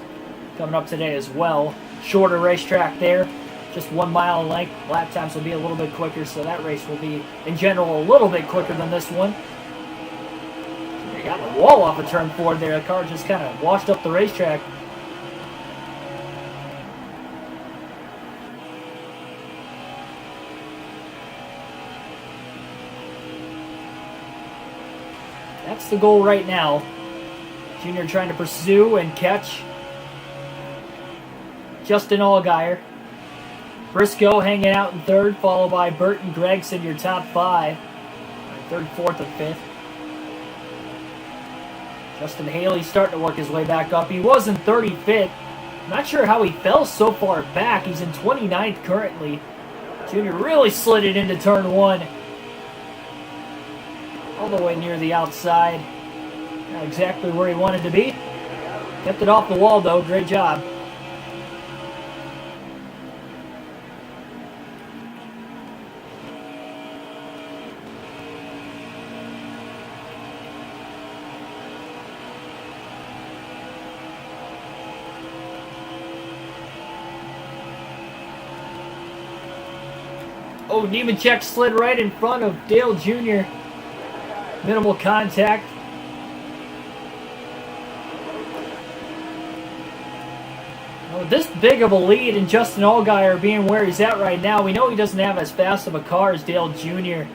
coming up today as well. Shorter racetrack there, just 1 mile in length. Lap times will be a little bit quicker, so that race will be, in general, a little bit quicker than this one. They got the wall off of turn 4 there. The car just kind of washed up the racetrack. That's the goal right now. Junior trying to pursue and catch Justin Allgaier. Briscoe hanging out in third, followed by Burton Gregson, your top 5. Third, fourth, and fifth. Justin Haley starting to work his way back up. He was in 35th. Not sure how he fell so far back. He's in 29th currently. Junior really slid it into turn 1. All the way near the outside. Not exactly where he wanted to be. Kept it off the wall though. Great job. Oh, Nemechek slid right in front of Dale Jr. Minimal contact. Well, this big of a lead and Justin Allgaier being where he's at right now, we know he doesn't have as fast of a car as Dale Jr.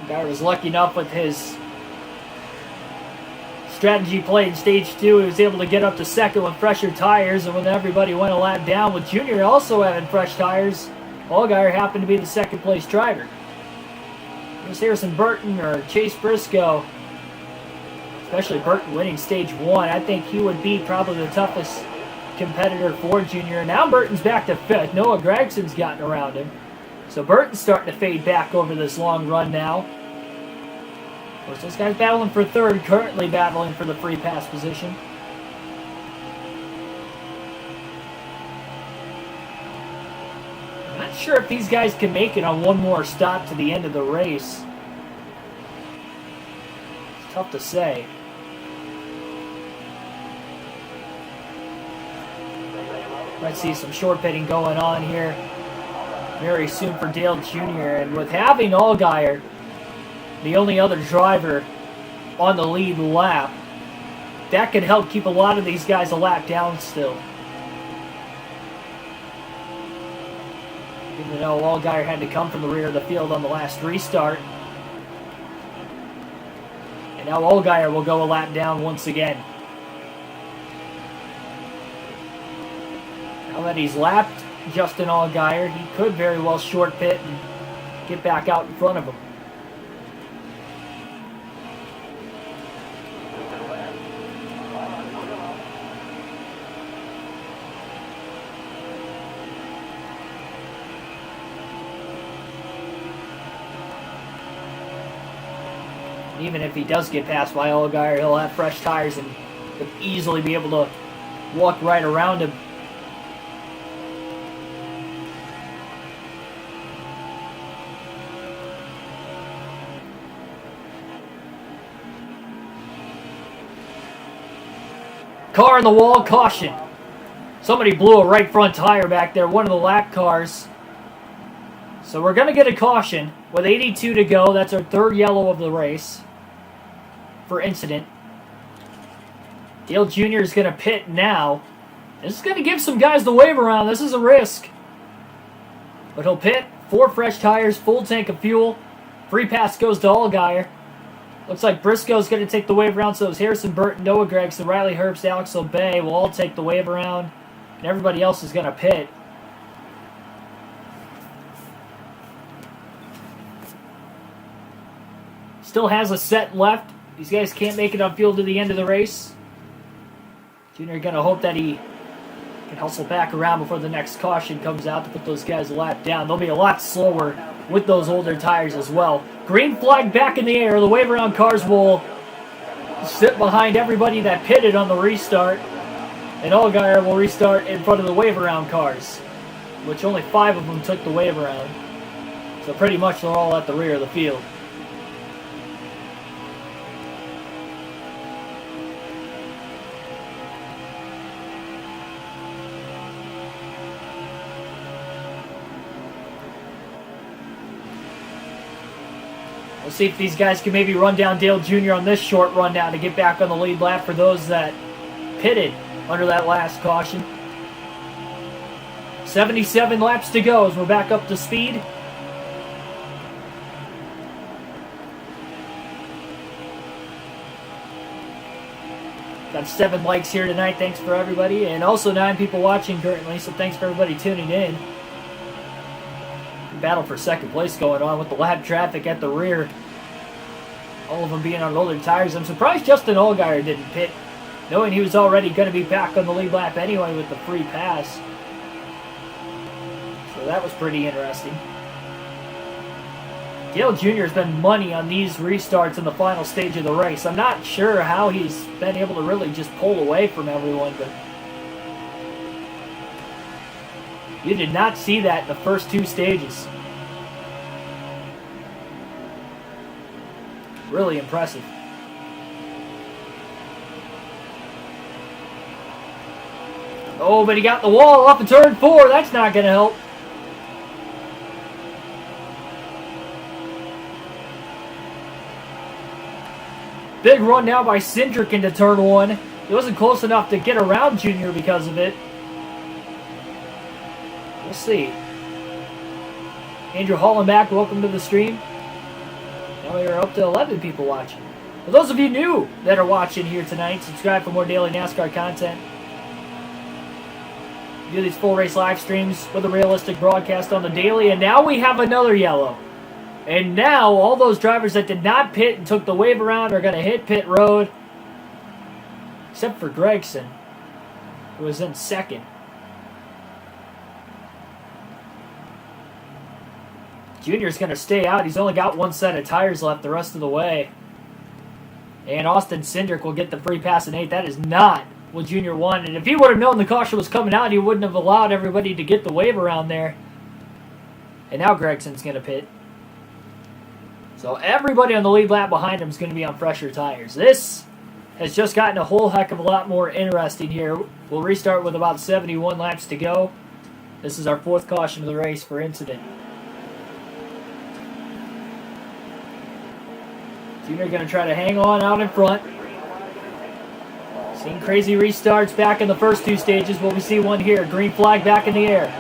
Allgaier was lucky enough with his strategy play in stage 2. He was able to get up to second with fresher tires, and when everybody went a lap down, with Junior also having fresh tires, Allgaier happened to be the second place driver. Here's Harrison Burton or Chase Briscoe. Especially Burton winning stage 1. I think he would be probably the toughest competitor for Junior. Now Burton's back to 5th. Noah Gregson's gotten around him. So Burton's starting to fade back over this long run now. Of course, this guy's battling for 3rd, currently battling for the free pass position. Not sure if these guys can make it on one more stop to the end of the race. It's tough to say. Let's see some short pitting going on here very soon for Dale Jr. And with having Allgaier, the only other driver on the lead lap, that could help keep a lot of these guys a lap down still. Even though Allgaier had to come from the rear of the field on the last restart. And now Allgaier will go a lap down once again. Now that he's lapped Justin Allgaier, he could very well short pit and get back out in front of him. Even if he does get past by Allgaier, he'll have fresh tires and could easily be able to walk right around him. Car in the wall, caution. Somebody blew a right front tire back there, one of the lap cars. So we're going to get a caution with 82 to go. That's our 3rd yellow of the race for incident. Dale Jr. is going to pit now. This is going to give some guys the wave around. This is a risk. But he'll pit. 4 fresh tires, full tank of fuel. Free pass goes to Allgaier. Looks like Briscoe's going to take the wave around, so is Harrison Burton, Noah Gregson, Riley Herbst, Alex O'Bay will all take the wave around. and everybody else is going to pit. Still has a set left. These guys can't make it on field to the end of the race. Junior going to hope that he can hustle back around before the next caution comes out to put those guys a lap down. They'll be a lot slower with those older tires as well. Green flag back in the air. The wave around cars will sit behind everybody that pitted on the restart. And Allgaier will restart in front of the wave around cars, which only 5 of them took the wave around. So pretty much they're all at the rear of the field. We'll see if these guys can maybe run down Dale Jr. on this short run now to get back on the lead lap for those that pitted under that last caution. 77 laps to go as we're back up to speed. Got 7 likes here tonight. Thanks for everybody. And also 9 people watching currently, so thanks for everybody tuning in. Battle for second place going on with the lap traffic at the rear. All of them being on older tires. I'm surprised Justin Allgaier didn't pit, knowing he was already going to be back on the lead lap anyway with the free pass. So that was pretty interesting. Dale Jr. has been money on these restarts in the final stage of the race. I'm not sure how he's been able to really just pull away from everyone, but you did not see that in the first 2 stages. Really impressive. Oh, but he got the wall off of turn 4. That's not going to help. Big run now by Cindric into turn 1. He wasn't close enough to get around Junior because of it. We'll see. Andrew Hollenbach, welcome to the stream. Now we are up to 11 people watching. For those of you new that are watching here tonight, subscribe for more daily NASCAR content. We do these full race live streams with a realistic broadcast on the daily, and now we have another yellow. And now all those drivers that did not pit and took the wave around are going to hit pit road, except for Gregson, who was in second. Junior's going to stay out. He's only got 1 set of tires left the rest of the way. And Austin Cindric will get the free pass in 8. That is not what Junior wanted. If he would have known the caution was coming out, he wouldn't have allowed everybody to get the wave around there. And now Gregson's going to pit. So everybody on the lead lap behind him is going to be on fresher tires. This has just gotten a whole heck of a lot more interesting here. We'll restart with about 71 laps to go. This is our 4th caution of the race for incident. Junior going to try to hang on out in front. Seen crazy restarts back in the first 2 stages. Will we see one here? Green flag back in the air.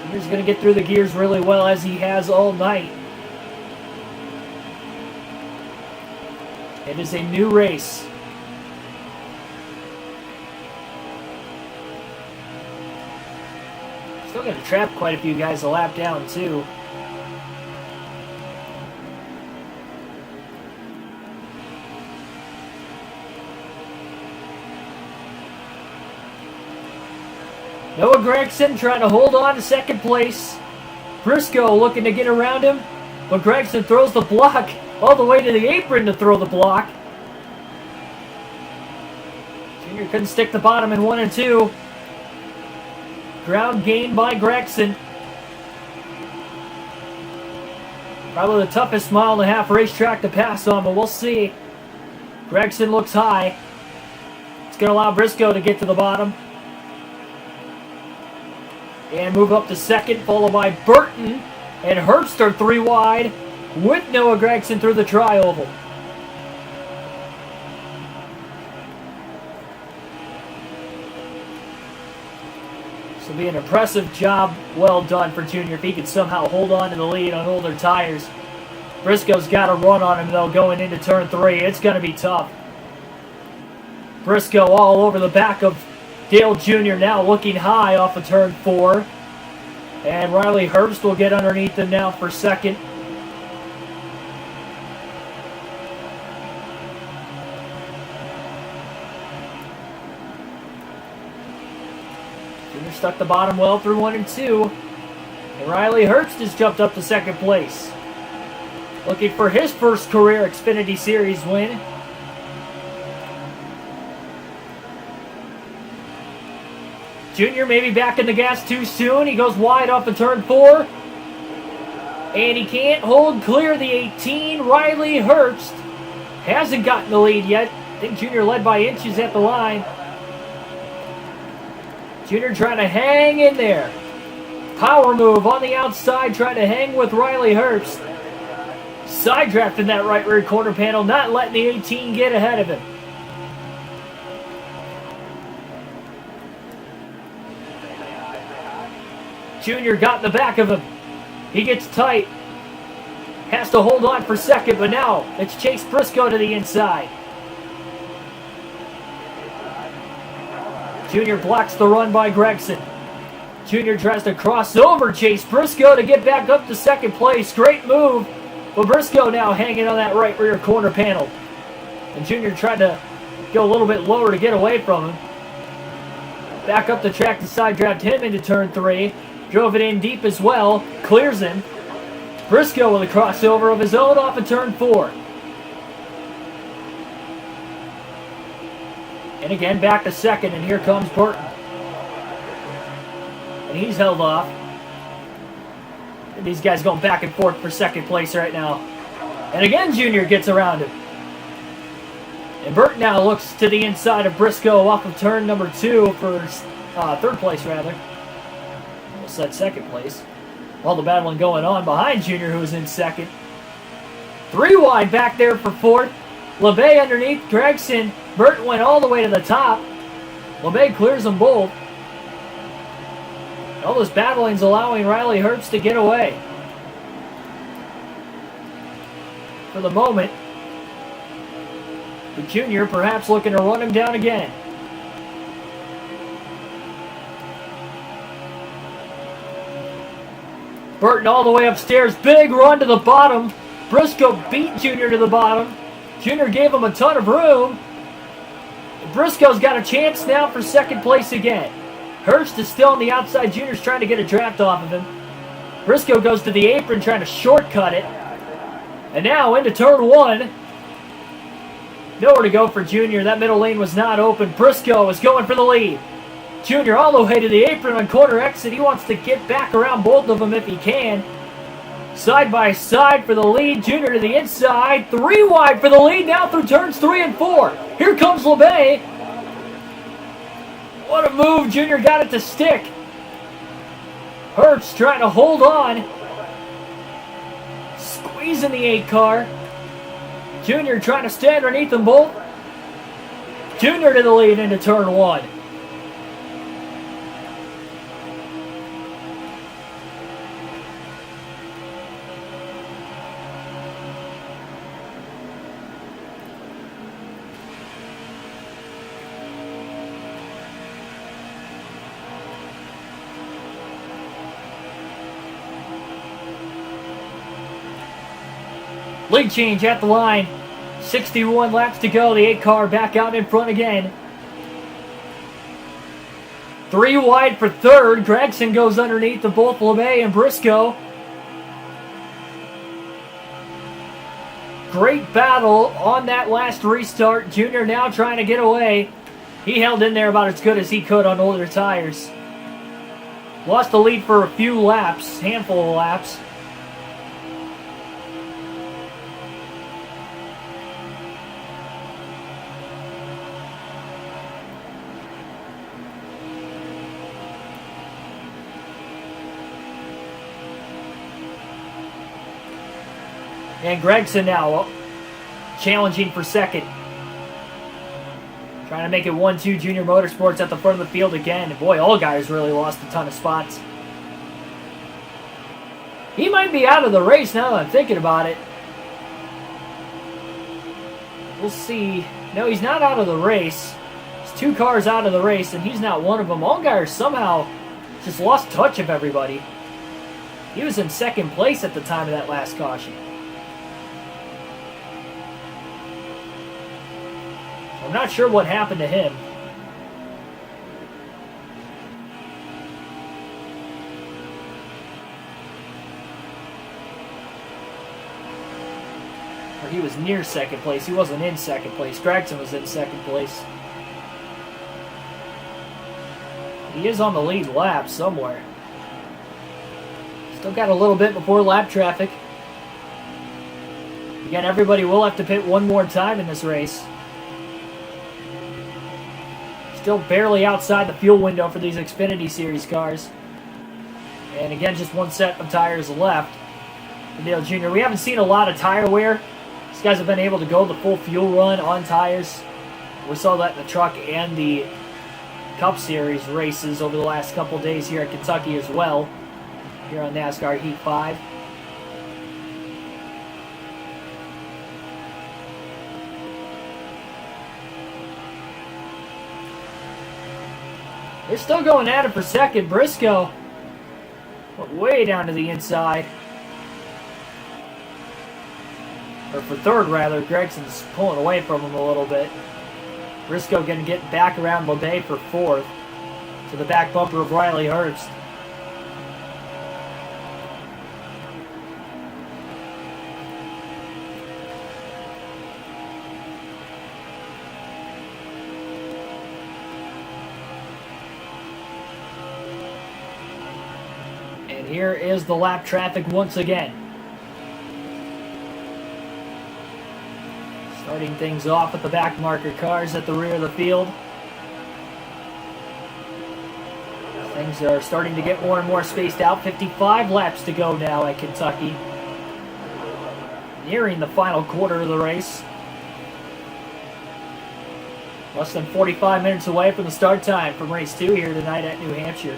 Junior's going to get through the gears really well as he has all night. It is a new race. Still going to trap quite a few guys a lap down too. Noah Gragson trying to hold on to second place. Briscoe looking to get around him, but Gragson throws the block all the way to the apron to throw the block. Junior couldn't stick the bottom in 1 and 2. Ground gained by Gragson. Probably the toughest mile-and-a-half racetrack to pass on, but we'll see. Gragson looks high. It's going to allow Briscoe to get to the bottom. And move up to second, followed by Burton. And Herbst are 3 wide with Noah Gragson through the tri-oval. This will be an impressive job well done for Junior if he can somehow hold on to the lead on older tires. Briscoe's got a run on him, though, going into turn 3. It's going to be tough. Briscoe all over the back of Dale Jr. now looking high off of turn 4. And Riley Herbst will get underneath him now for second. Jr. stuck the bottom well through 1 and 2. And Riley Herbst has jumped up to second place. Looking for his first career Xfinity Series win. Junior maybe back in the gas too soon. He goes wide off of turn 4. And he can't hold clear the 18. Riley Herbst hasn't gotten the lead yet. I think Junior led by inches at the line. Junior trying to hang in there. Power move on the outside, trying to hang with Riley Herbst. Side draft in that right rear quarter panel, not letting the 18 get ahead of him. Junior got in the back of him. He gets tight. Has to hold on for second, but now it's Chase Briscoe to the inside. Junior blocks the run by Gregson. Junior tries to cross over Chase Briscoe to get back up to second place. Great move. But Briscoe now hanging on that right rear corner panel. And Junior tried to go a little bit lower to get away from him. Back up the track to side draft him into turn 3. Drove it in deep as well. Clears him. Briscoe with a crossover of his own off of turn 4. And again back to second, and here comes Burton. And he's held off. And these guys going back and forth for second place right now. And again Junior gets around him. And Burton now looks to the inside of Briscoe off of turn number 2 for third place rather. Almost said second place. All the battling going on behind Junior, who is in second. 3 wide back there for fourth. LeBay underneath Gregson. Burton went all the way to the top. LeBay clears them both. All this battling's allowing Riley Herbst to get away. For the moment. But Junior perhaps looking to run him down again. Burton all the way upstairs. Big run to the bottom. Briscoe beat Junior to the bottom. Junior gave him a ton of room. Briscoe's got a chance now for second place again. Herbst is still on the outside. Junior's trying to get a draft off of him. Briscoe goes to the apron trying to shortcut it. And now into turn 1. Nowhere to go for Junior. That middle lane was not open. Briscoe is going for the lead. Junior all the way to the apron on corner exit. He wants to get back around both of them if he can. Side by side for the lead. Junior to the inside. 3 wide for the lead now through turns 3 and 4. Here comes LeBay. What a move. Junior got it to stick. Herbst trying to hold on. Squeezing the 8 car. Junior trying to stay underneath them both. Junior to the lead into turn 1. Lead change at the line. 61 laps to go. The 8 car back out in front again. 3 wide for third. Gregson goes underneath the both LeBay and Briscoe. Great battle on that last restart. Junior now trying to get away. He held in there about as good as he could on older tires. Lost the lead for a few laps, handful of laps. And Gregson now challenging for second. Trying to make it 1-2 Junior Motorsports at the front of the field again. And boy, Allgaier's really lost a ton of spots. He might be out of the race now that I'm thinking about it. We'll see. No, he's not out of the race. 2 cars out of the race, and he's not one of them. Allgaier somehow just lost touch of everybody. He was in second place at the time of that last caution. I'm not sure what happened to him. Or he was near second place. He wasn't in second place. Gregson was in second place. He is on the lead lap somewhere. Still got a little bit before lap traffic. Again, everybody will have to pit one more time in this race. Still barely outside the fuel window for these Xfinity Series cars. And again, just one set of tires left for Dale Jr. We haven't seen a lot of tire wear. These guys have been able to go the full fuel run on tires. We saw that in the truck and the Cup Series races over the last couple days here at Kentucky as well. Here on NASCAR Heat 5. They're still going at it for second. Briscoe went way down to the inside. Or for third, rather. Gregson's pulling away from him a little bit. Briscoe going to get back around LeBay for fourth. To the back bumper of Riley Herbst. And here is the lap traffic once again. Starting things off with the back marker cars at the rear of the field. Things are starting to get more and more spaced out. 55 laps to go now at Kentucky. Nearing the final quarter of the race. Less than 45 minutes away from the start time from race 2 here tonight at New Hampshire.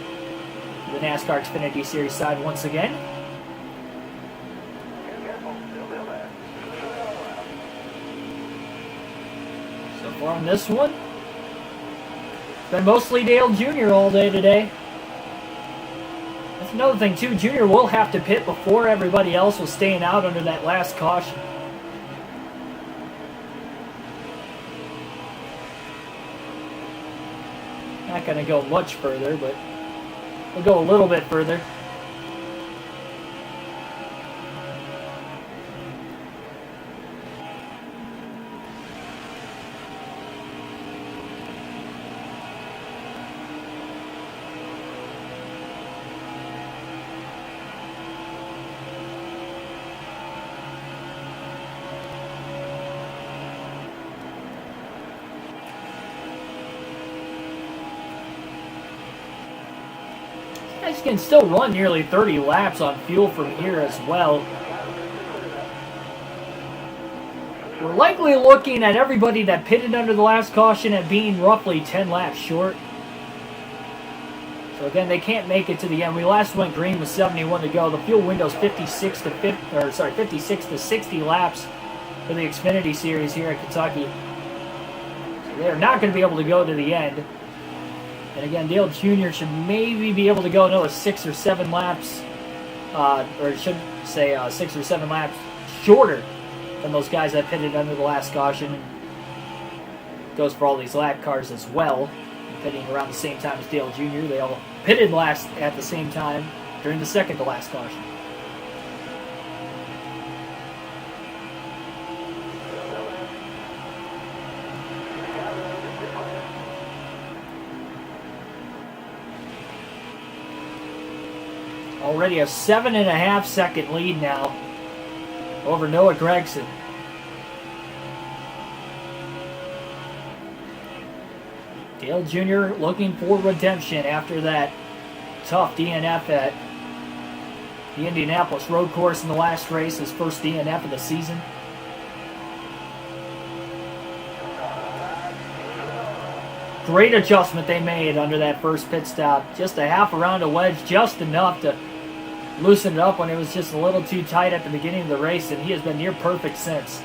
The NASCAR Xfinity Series side once again. So far on this one, it's been mostly Dale Jr. all day today. That's another thing too, Jr. will have to pit before everybody else was staying out under that last caution. Not going to go much further, but we'll go a little bit further. Guys can still run nearly 30 laps on fuel from here as well. We're likely looking at everybody that pitted under the last caution at being roughly 10 laps short. So again, they can't make it to the end. We last went green with 71 to go. The fuel window's 56 to 60 laps for the Xfinity Series here at Kentucky. So they're not going to be able to go to the end. And again, Dale Jr. should maybe be able to go another 6 or 7 laps, or should say 6 or 7 laps shorter than those guys that pitted under the last caution. Goes for all these lap cars as well, pitting around the same time as Dale Jr. They all pitted last at the same time during the second to last caution. Already a 7.5 second lead now over Noah Gragson. Dale Jr. looking for redemption after that tough DNF at the Indianapolis road course in the last race, his first DNF of the season. Great adjustment they made under that first pit stop. Just a half around a wedge, just enough to loosen it up when it was just a little too tight at the beginning of the race, and he has been near perfect since.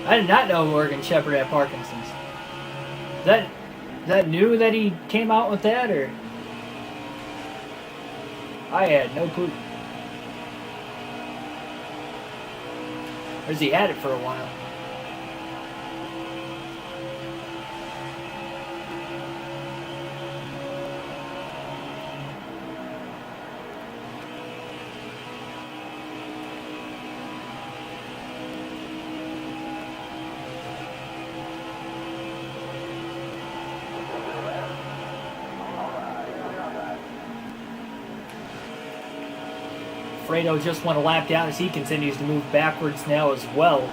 I did not know Morgan Shepherd had Parkinson's. Is that new that he came out with that, or? I had no clue. Or has he had it for a while? Fredo just went a lap down as he continues to move backwards now as well.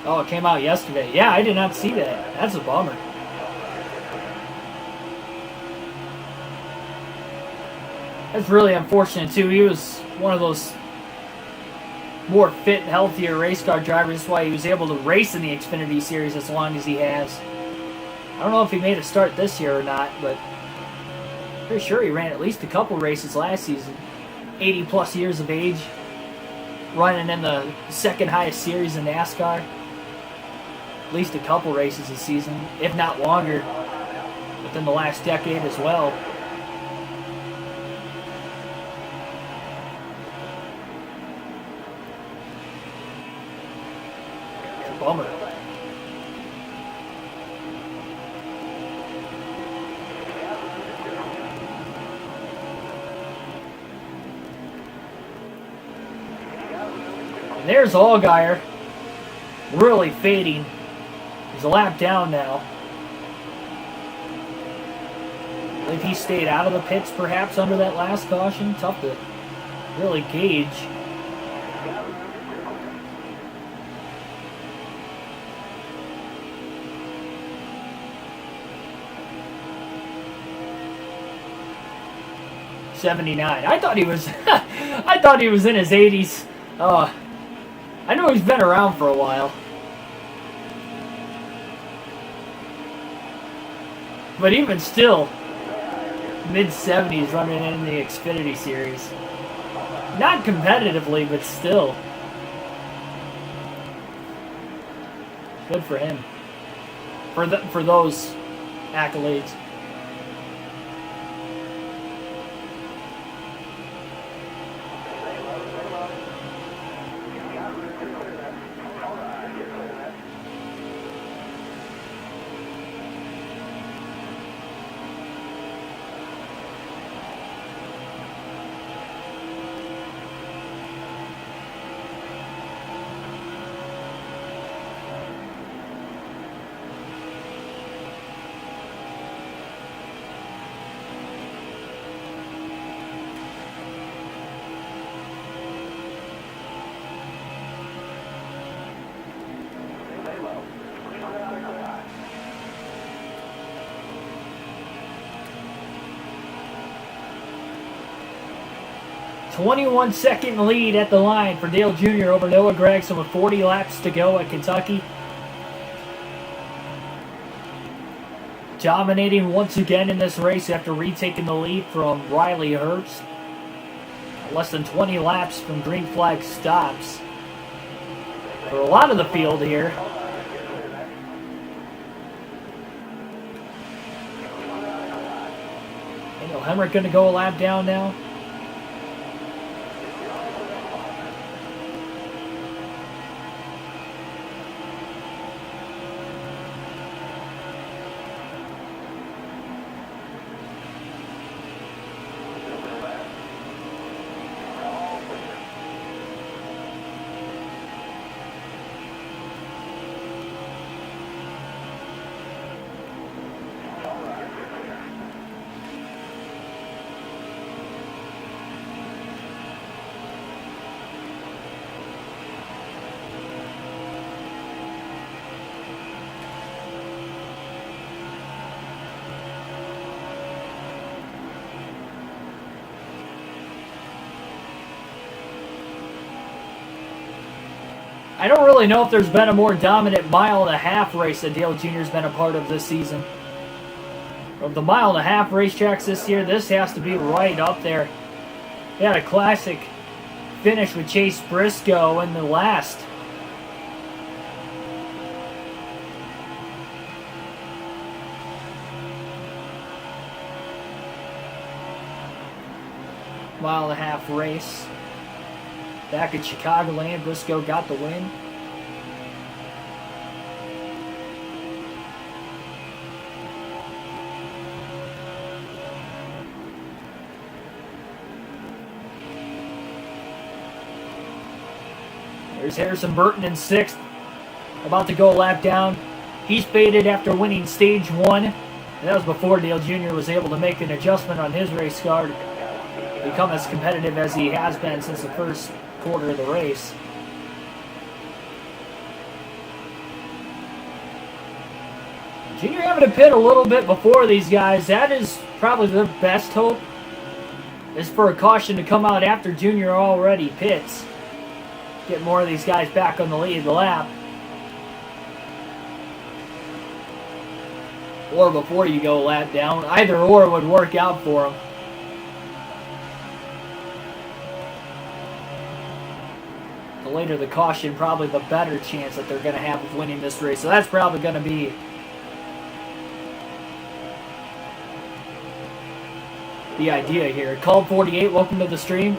Oh, it came out yesterday. Yeah, I did not see that. That's a bummer. That's really unfortunate, too. He was one of those more fit, healthier race car drivers. That's why he was able to race in the Xfinity Series as long as he has. I don't know if he made a start this year or not, but pretty sure he ran at least a couple races last season. 80-plus years of age, running in the second highest series in NASCAR. At least a couple races this season, if not longer, within the last decade as well. It's a bummer. And there's Allgaier, really fading. He's a lap down now. I believe he stayed out of the pits perhaps under that last caution. Tough to really gauge. '79. I thought he was I thought he was in his 80s. I know he's been around for a while. But even still, mid-70s running in the Xfinity Series. Not competitively, but still. Good for him. For those accolades. A 21-second lead at the line for Dale Jr. over Noah Gragson with 40 laps to go at Kentucky. Dominating once again in this race after retaking the lead from Riley Herbst. Less than 20 laps from green flag stops for a lot of the field here. Daniel Hemrick going to go a lap down now. I don't really know if there's been a more dominant mile-and-a-half race that Dale Jr.'s been a part of this season. Of the mile-and-a-half racetracks this year, this has to be right up there. They had a classic finish with Chase Briscoe in the last. Mile-and-a-half race. Back in Chicagoland, Briscoe got the win. There's Harrison Burton in 6th. About to go a lap down. He's faded after winning stage 1. And that was before Dale Jr. was able to make an adjustment on his race car to become as competitive as he has been since the first quarter of the race. Junior having to pit a little bit before these guys. That is probably their best hope, is for a caution to come out after Junior already pits. Get more of these guys back on the lead of the lap. Or before you go a lap down. Either or would work out for them. The later the caution, probably the better chance that they're going to have of winning this race. So that's probably going to be the idea here. Call 48, welcome to the stream.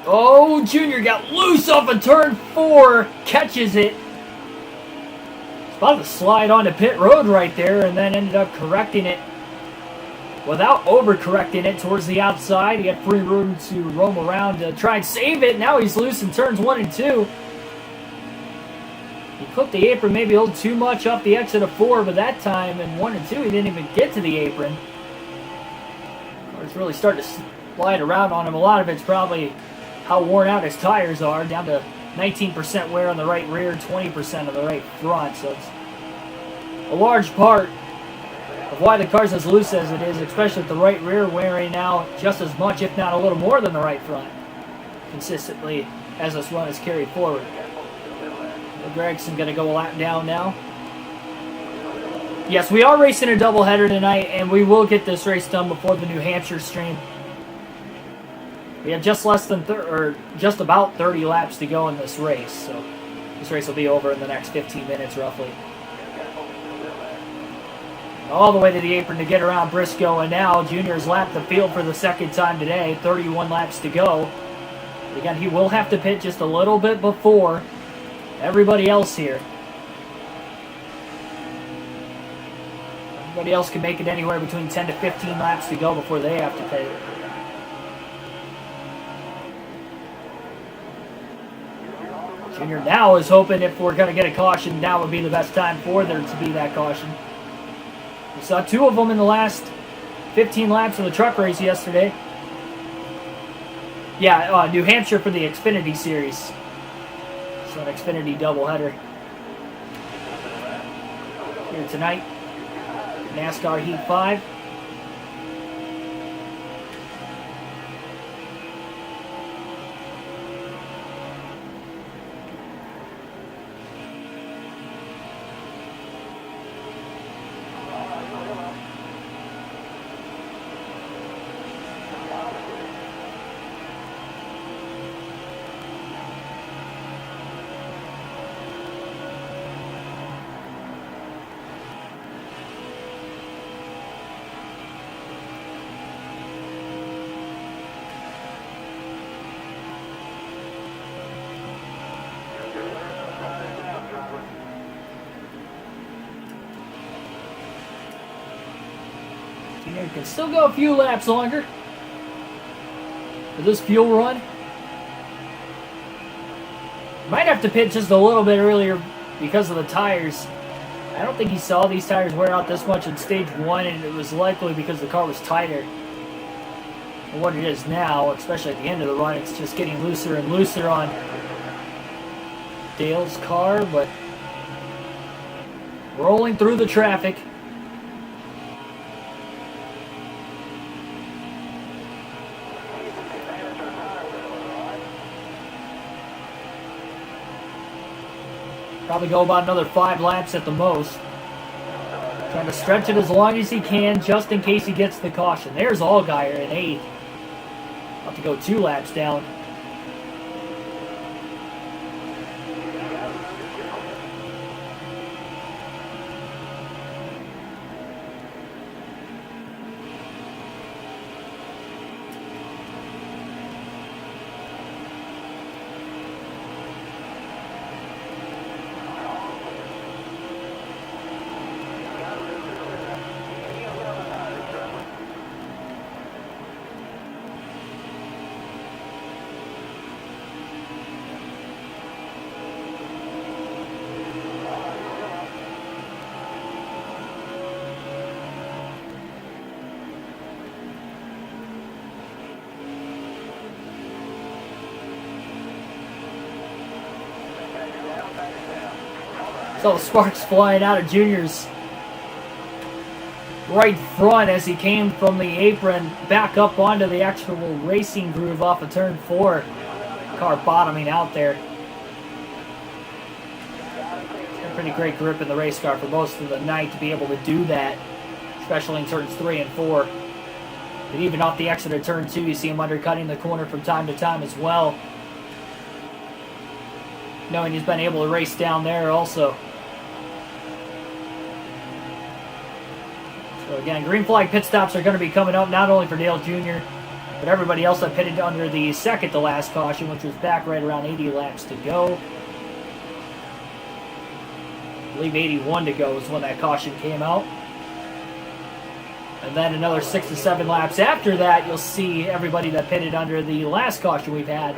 Oh, Junior got loose off of turn 4, catches it. It's about to slide onto pit road right there, and then ended up correcting it without overcorrecting it towards the outside. He had free room to roam around to try and save it. Now he's loose in turns 1 and 2. He clipped the apron maybe a little too much off the exit of 4, but that time in 1 and 2 he didn't even get to the apron. It's really starting to slide around on him. A lot of it's probably how worn out his tires are, down to 19% wear on the right rear, 20% on the right front. So it's a large part of why the car's as loose as it is, especially with the right rear wearing now just as much, if not a little more than the right front, consistently as this run is carried forward. Gregson going to go a lap down now. Yes, we are racing a doubleheader tonight, and we will get this race done before the New Hampshire stream. We have just just about 30 laps to go in this race, so this race will be over in the next 15 minutes roughly. All the way to the apron to get around Briscoe, and now Junior's lapped the field for the second time today. 31 laps to go. Again, he will have to pit just a little bit before everybody else here. Everybody else can make it anywhere between 10 to 15 laps to go before they have to pit. Junior now is hoping if we're going to get a caution, now would be the best time for there to be that caution. We saw 2 of them in the last 15 laps of the truck race yesterday. Yeah, New Hampshire for the Xfinity series. So an Xfinity doubleheader here tonight. NASCAR Heat 5. Junior can still go a few laps longer for this fuel run. Might have to pit just a little bit earlier because of the tires. I don't think he saw these tires wear out this much in stage 1, and it was likely because the car was tighter than what it is now, especially at the end of the run. It's just getting looser and looser on Dale's car, but rolling through the traffic. Probably go about another 5 laps at the most. Trying to stretch it as long as he can just in case he gets the caution. There's Allgaier in 8th. About to go 2 laps down. So sparks flying out of Junior's right front as he came from the apron back up onto the actual racing groove off of turn 4. Car bottoming out there. Pretty great grip in the race car for most of the night to be able to do that, especially in turns 3 and 4. But even off the exit of turn 2, you see him undercutting the corner from time to time as well. Knowing he's been able to race down there also. So again, green flag pit stops are going to be coming up not only for Dale Jr., but everybody else that pitted under the second to last caution, which was back right around 80 laps to go. I believe 81 to go is when that caution came out. And then another 6 to 7 laps after that, you'll see everybody that pitted under the last caution we've had.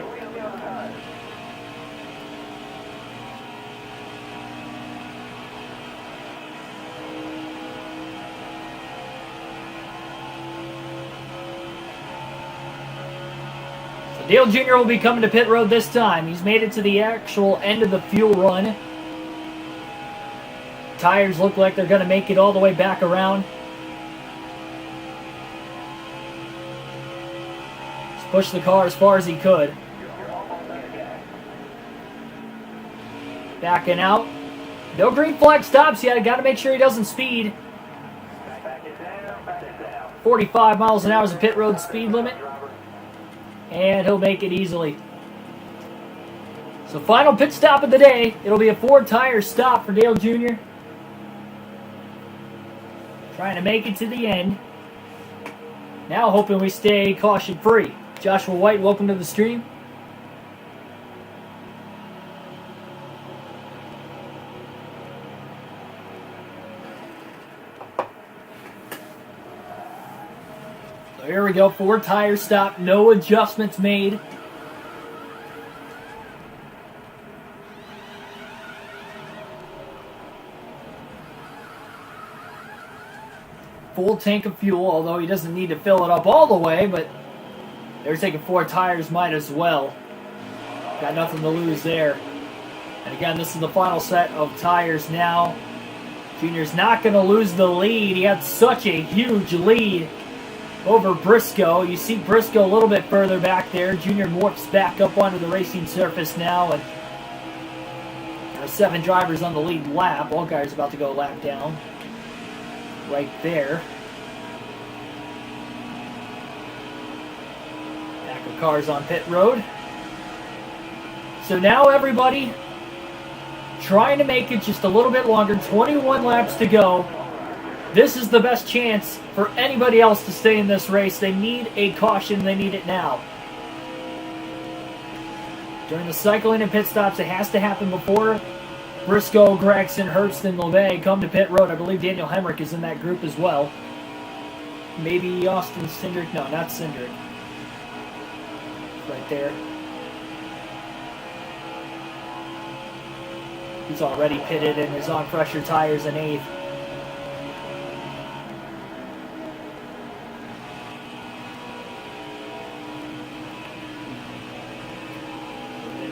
Dale Jr. will be coming to pit road this time. He's made it to the actual end of the fuel run. Tires look like they're going to make it all the way back around. Just pushed the car as far as he could. Backing out. No green flag stops yet. Got to make sure he doesn't speed. 45 miles an hour is the pit road speed limit. And he'll make it easily. So final pit stop of the day. It'll be a 4-tire stop for Dale Jr. Trying to make it to the end. Now hoping we stay caution free. Joshua White, welcome to the stream. Here we go, 4-tire stop, no adjustments made. Full tank of fuel, although he doesn't need to fill it up all the way, but they're taking 4 tires, might as well. Got nothing to lose there. And again, this is the final set of tires now. Junior's not going to lose the lead. He had such a huge lead over Briscoe. You see Briscoe a little bit further back there. Junior morphs back up onto the racing surface now, and there are 7 drivers on the lead lap. Allgaier's about to go a lap down. Right there. Back of cars on pit road. So now everybody trying to make it just a little bit longer. 21 laps to go. This is the best chance for anybody else to stay in this race. They need a caution. They need it now. During the cycling and pit stops, it has to happen before Briscoe, Gregson, Herbst, and LeVay come to pit road. I believe Daniel Hemrick is in that group as well. maybe Austin Cindric. No, not Cindric. Right there. He's already pitted and is on pressure tires in 8th.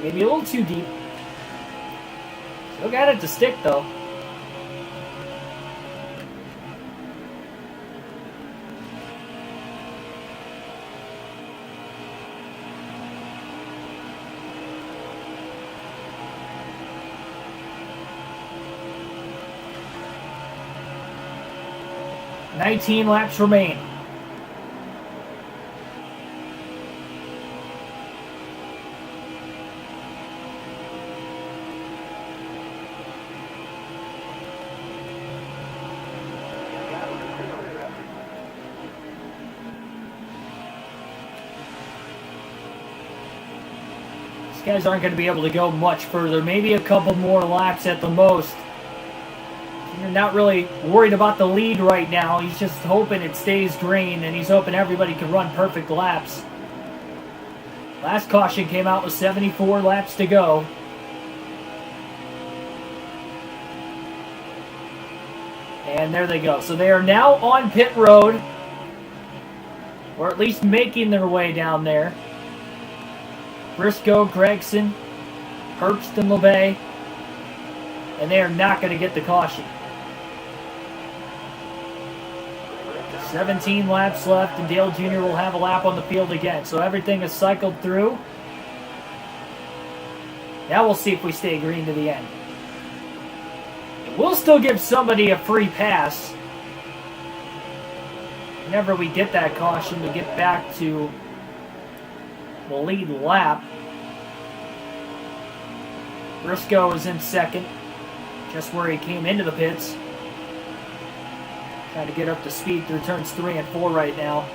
Maybe a little too deep. Still got it to stick though. "19 laps remain." These guys aren't going to be able to go much further. Maybe a couple more laps at the most. You're not really worried about the lead right now. He's just hoping it stays green, and he's hoping everybody can run perfect laps. Last caution came out with 74 laps to go. And there they go. So they are now on pit road, or at least making their way down there. Briscoe, Gregson, Herbst, and LeBay. And they are not going to get the caution. 17 laps left, and Dale Jr. will have a lap on the field again. So everything is cycled through. Now we'll see if we stay green to the end. We'll still give somebody a free pass. Whenever we get that caution, we get back to the lead lap. Briscoe is in 2nd, just where he came into the pits. Trying to get up to speed through turns 3 and 4 right now.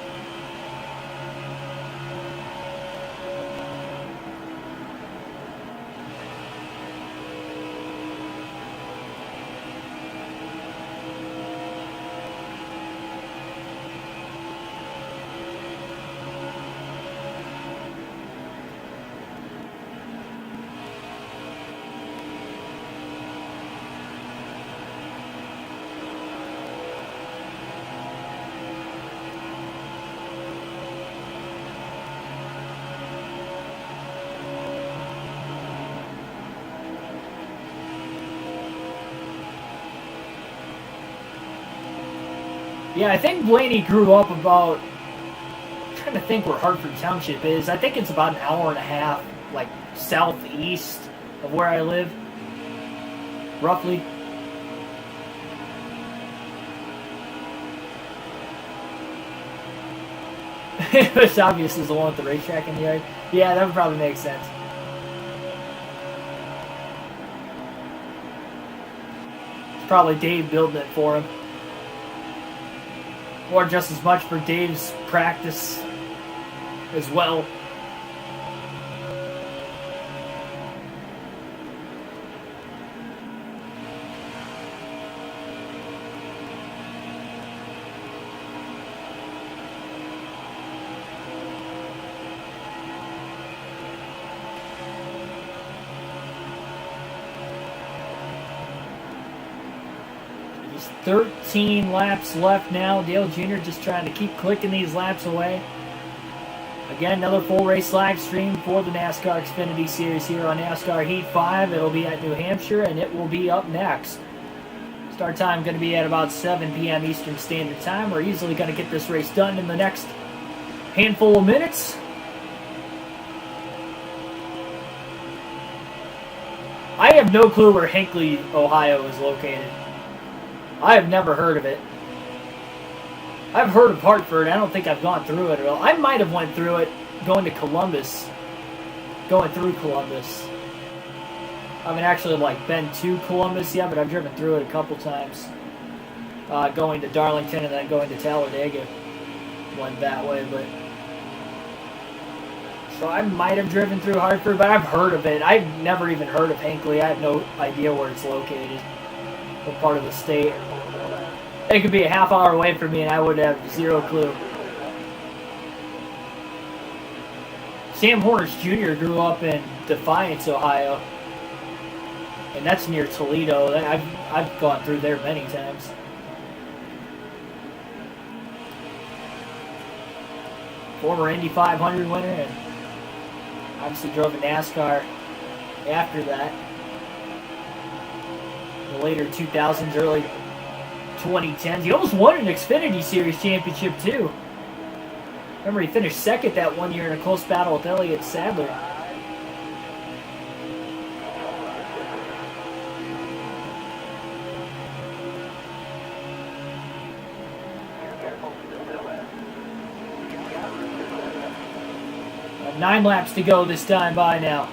Yeah, I think Blaney grew up about, I'm trying to think where Hartford Township is. I think it's about an hour and a half, like, southeast of where I live, roughly. It's obvious is the one with the racetrack in the yard. Yeah, that would probably make sense. It's probably Dave building it for him. Or just as much for Dave's practice as well. Just 13 laps left now. Dale Jr. just trying to keep clicking these laps away. Again, another full race live stream for the NASCAR Xfinity Series here on NASCAR Heat 5. It'll be at New Hampshire, and it will be up next. Start time going to be at about 7 p.m. Eastern Standard Time. We're easily going to get this race done in the next handful of minutes. I have no clue where Hinckley, Ohio is located. I have never heard of it. I've heard of Hartford. I don't think I've gone through it at all. I might have went through it going to Columbus. Going through Columbus. I haven't actually been to Columbus yet, but I've driven through it a couple times. Going to Darlington and then going to Talladega. Went that way, but... So I might have driven through Hartford, but I've heard of it. I've never even heard of Hinckley. I have no idea where it's located. What part of the state. It could be a half hour away from me and I would have zero clue. Sam Hornish Jr. grew up in Defiance, Ohio. And that's near Toledo. I've gone through there many times. Former Indy 500 winner, and obviously drove in NASCAR after that. In the later 2000s, early 2010s. He almost won an Xfinity Series championship, too. Remember, he finished second that one year in a close battle with Elliott Sadler. Nine laps to go this time by now.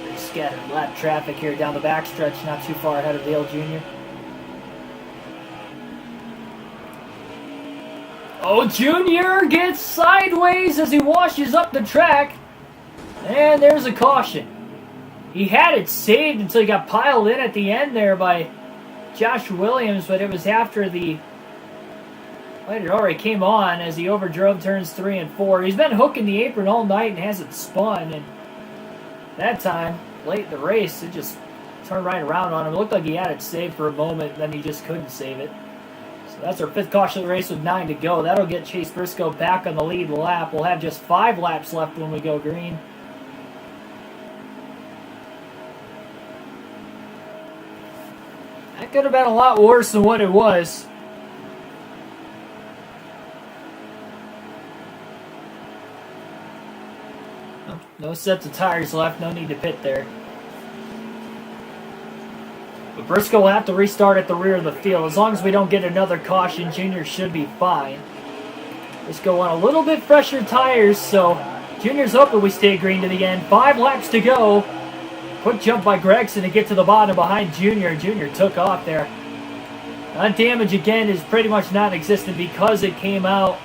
Pretty scattered lap traffic here down the backstretch, not too far ahead of Dale Jr. Oh, Junior gets sideways as he washes up the track. And there's a caution. He had it saved until he got piled in at the end there by Josh Williams, but it was after the light had already came on as he overdrove turns 3 and 4. He's been hooking the apron all night and hasn't spun. And that time, late in the race, it just turned right around on him. It looked like he had it saved for a moment, then he just couldn't save it. That's our 5th caution of the race with 9 to go. That'll get Chase Briscoe back on the lead lap. We'll have just 5 laps left when we go green. That could have been a lot worse than what it was. No sets of tires left. No need to pit there. But Briscoe will have to restart at the rear of the field. As long as we don't get another caution, Junior should be fine. Briscoe on a little bit fresher tires, so Junior's hoping we stay green to the end. 5 laps to go. Quick jump by Gregson to get to the bottom behind Junior. Junior took off there. Damage again is pretty much non-existent because it came out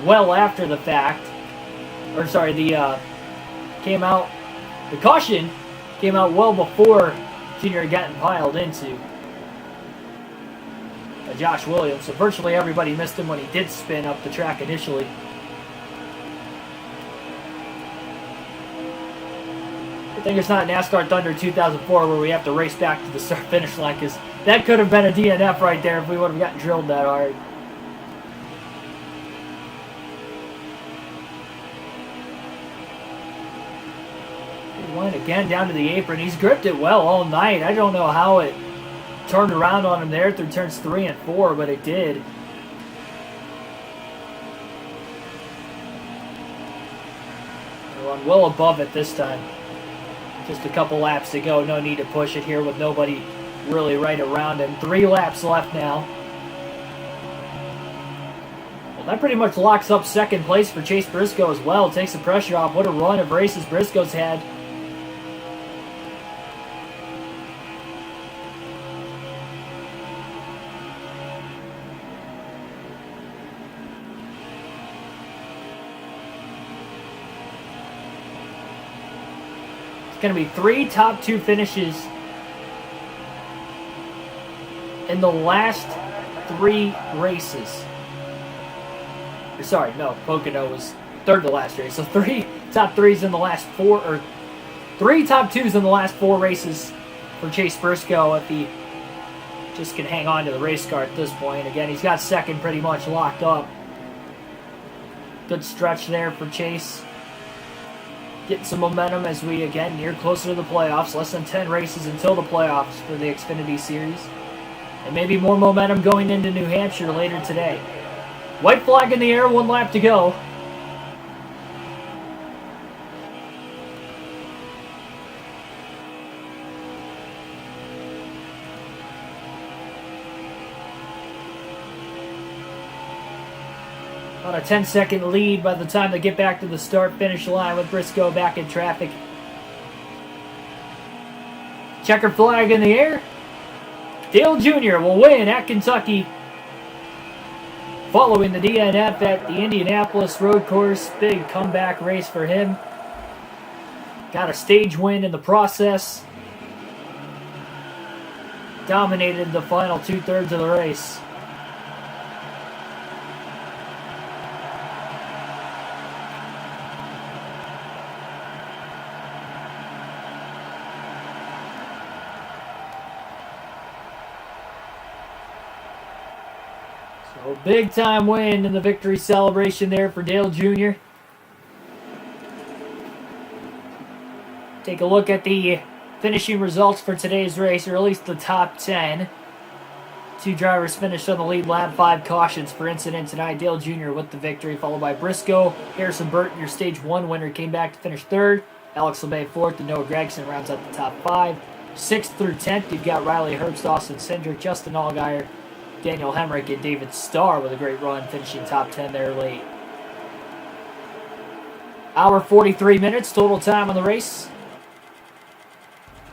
well after the fact. Or sorry, the caution came out well before Junior had gotten piled into Josh Williams. So virtually everybody missed him when he did spin up the track initially. I think it's not NASCAR Thunder 2004 where we have to race back to the start-finish line, because that could have been a DNF right there if we would have gotten drilled that hard. Went again down to the apron. He's gripped it well all night. I don't know how it turned around on him there through turns 3 and 4, but it did. We're well above it this time. Just a couple laps to go. No need to push it here with nobody really right around him. 3 laps left now. Well, that pretty much locks up second place for Chase Briscoe as well. Takes the pressure off. What a run of races Briscoe's had. It's going to be 3 top 2 finishes in the last 3 races. Or sorry, no, Pocono was third to last race. So 3 top 3s in the last 4, or 3 top 2s in the last 4 races for Chase Briscoe if he just can hang on to the race car at this point. Again, he's got second pretty much locked up. Good stretch there for Chase. Getting some momentum as we, again, near closer to the playoffs. Less than 10 races until the playoffs for the Xfinity Series. And maybe more momentum going into New Hampshire later today. White flag in the air, 1 lap to go. About a 10-second lead by the time they get back to the start-finish line with Briscoe back in traffic. Checker flag in the air. Dale Jr. will win at Kentucky. Following the DNF at the Indianapolis road course. Big comeback race for him. Got a stage win in the process. Dominated the final 2/3 of the race. So big time win in the victory celebration there for Dale Jr. Take a look at the finishing results for today's race, or at least the top 10. 2 drivers finished on the lead lap, 5 cautions for incident tonight. Dale Jr. with the victory, followed by Briscoe. Harrison Burton, your stage 1 winner, came back to finish 3rd. Alex LeMay 4th, and Noah Gregson rounds out the top 5. 6th through 10th, you've got Riley Herbst, Austin Cindric, Justin Allgaier, Daniel Hemrick, and David Starr with a great run, finishing top 10 there late. Hour 43 minutes total time on the race.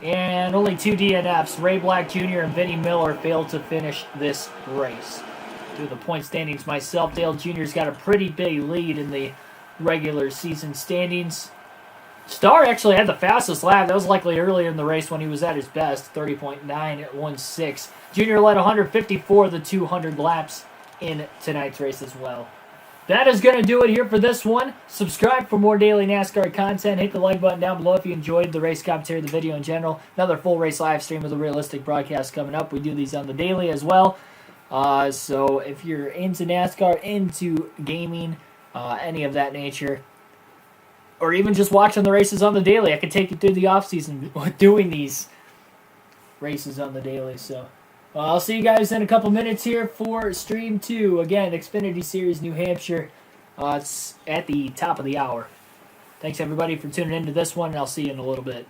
And only 2 DNFs. Ray Black Jr. and Vinnie Miller failed to finish this race. Do the point standings myself. Dale Jr.'s got a pretty big lead in the regular season standings. Starr actually had the fastest lap. That was likely earlier in the race when he was at his best. 30.916. Jr. led 154 of the 200 laps in tonight's race as well. That is going to do it here for this one. Subscribe for more daily NASCAR content. Hit the like button down below if you enjoyed the race commentary, the video in general. Another full race live stream with a realistic broadcast coming up. We do these on the daily as well. So if you're into NASCAR, into gaming, any of that nature, or even just watching the races on the daily, I could take you through the off-season doing these races on the daily. So I'll see you guys in a couple minutes here for Stream 2. Again, Xfinity Series New Hampshire. It's at the top of the hour. Thanks, everybody, for tuning into this one, and I'll see you in a little bit.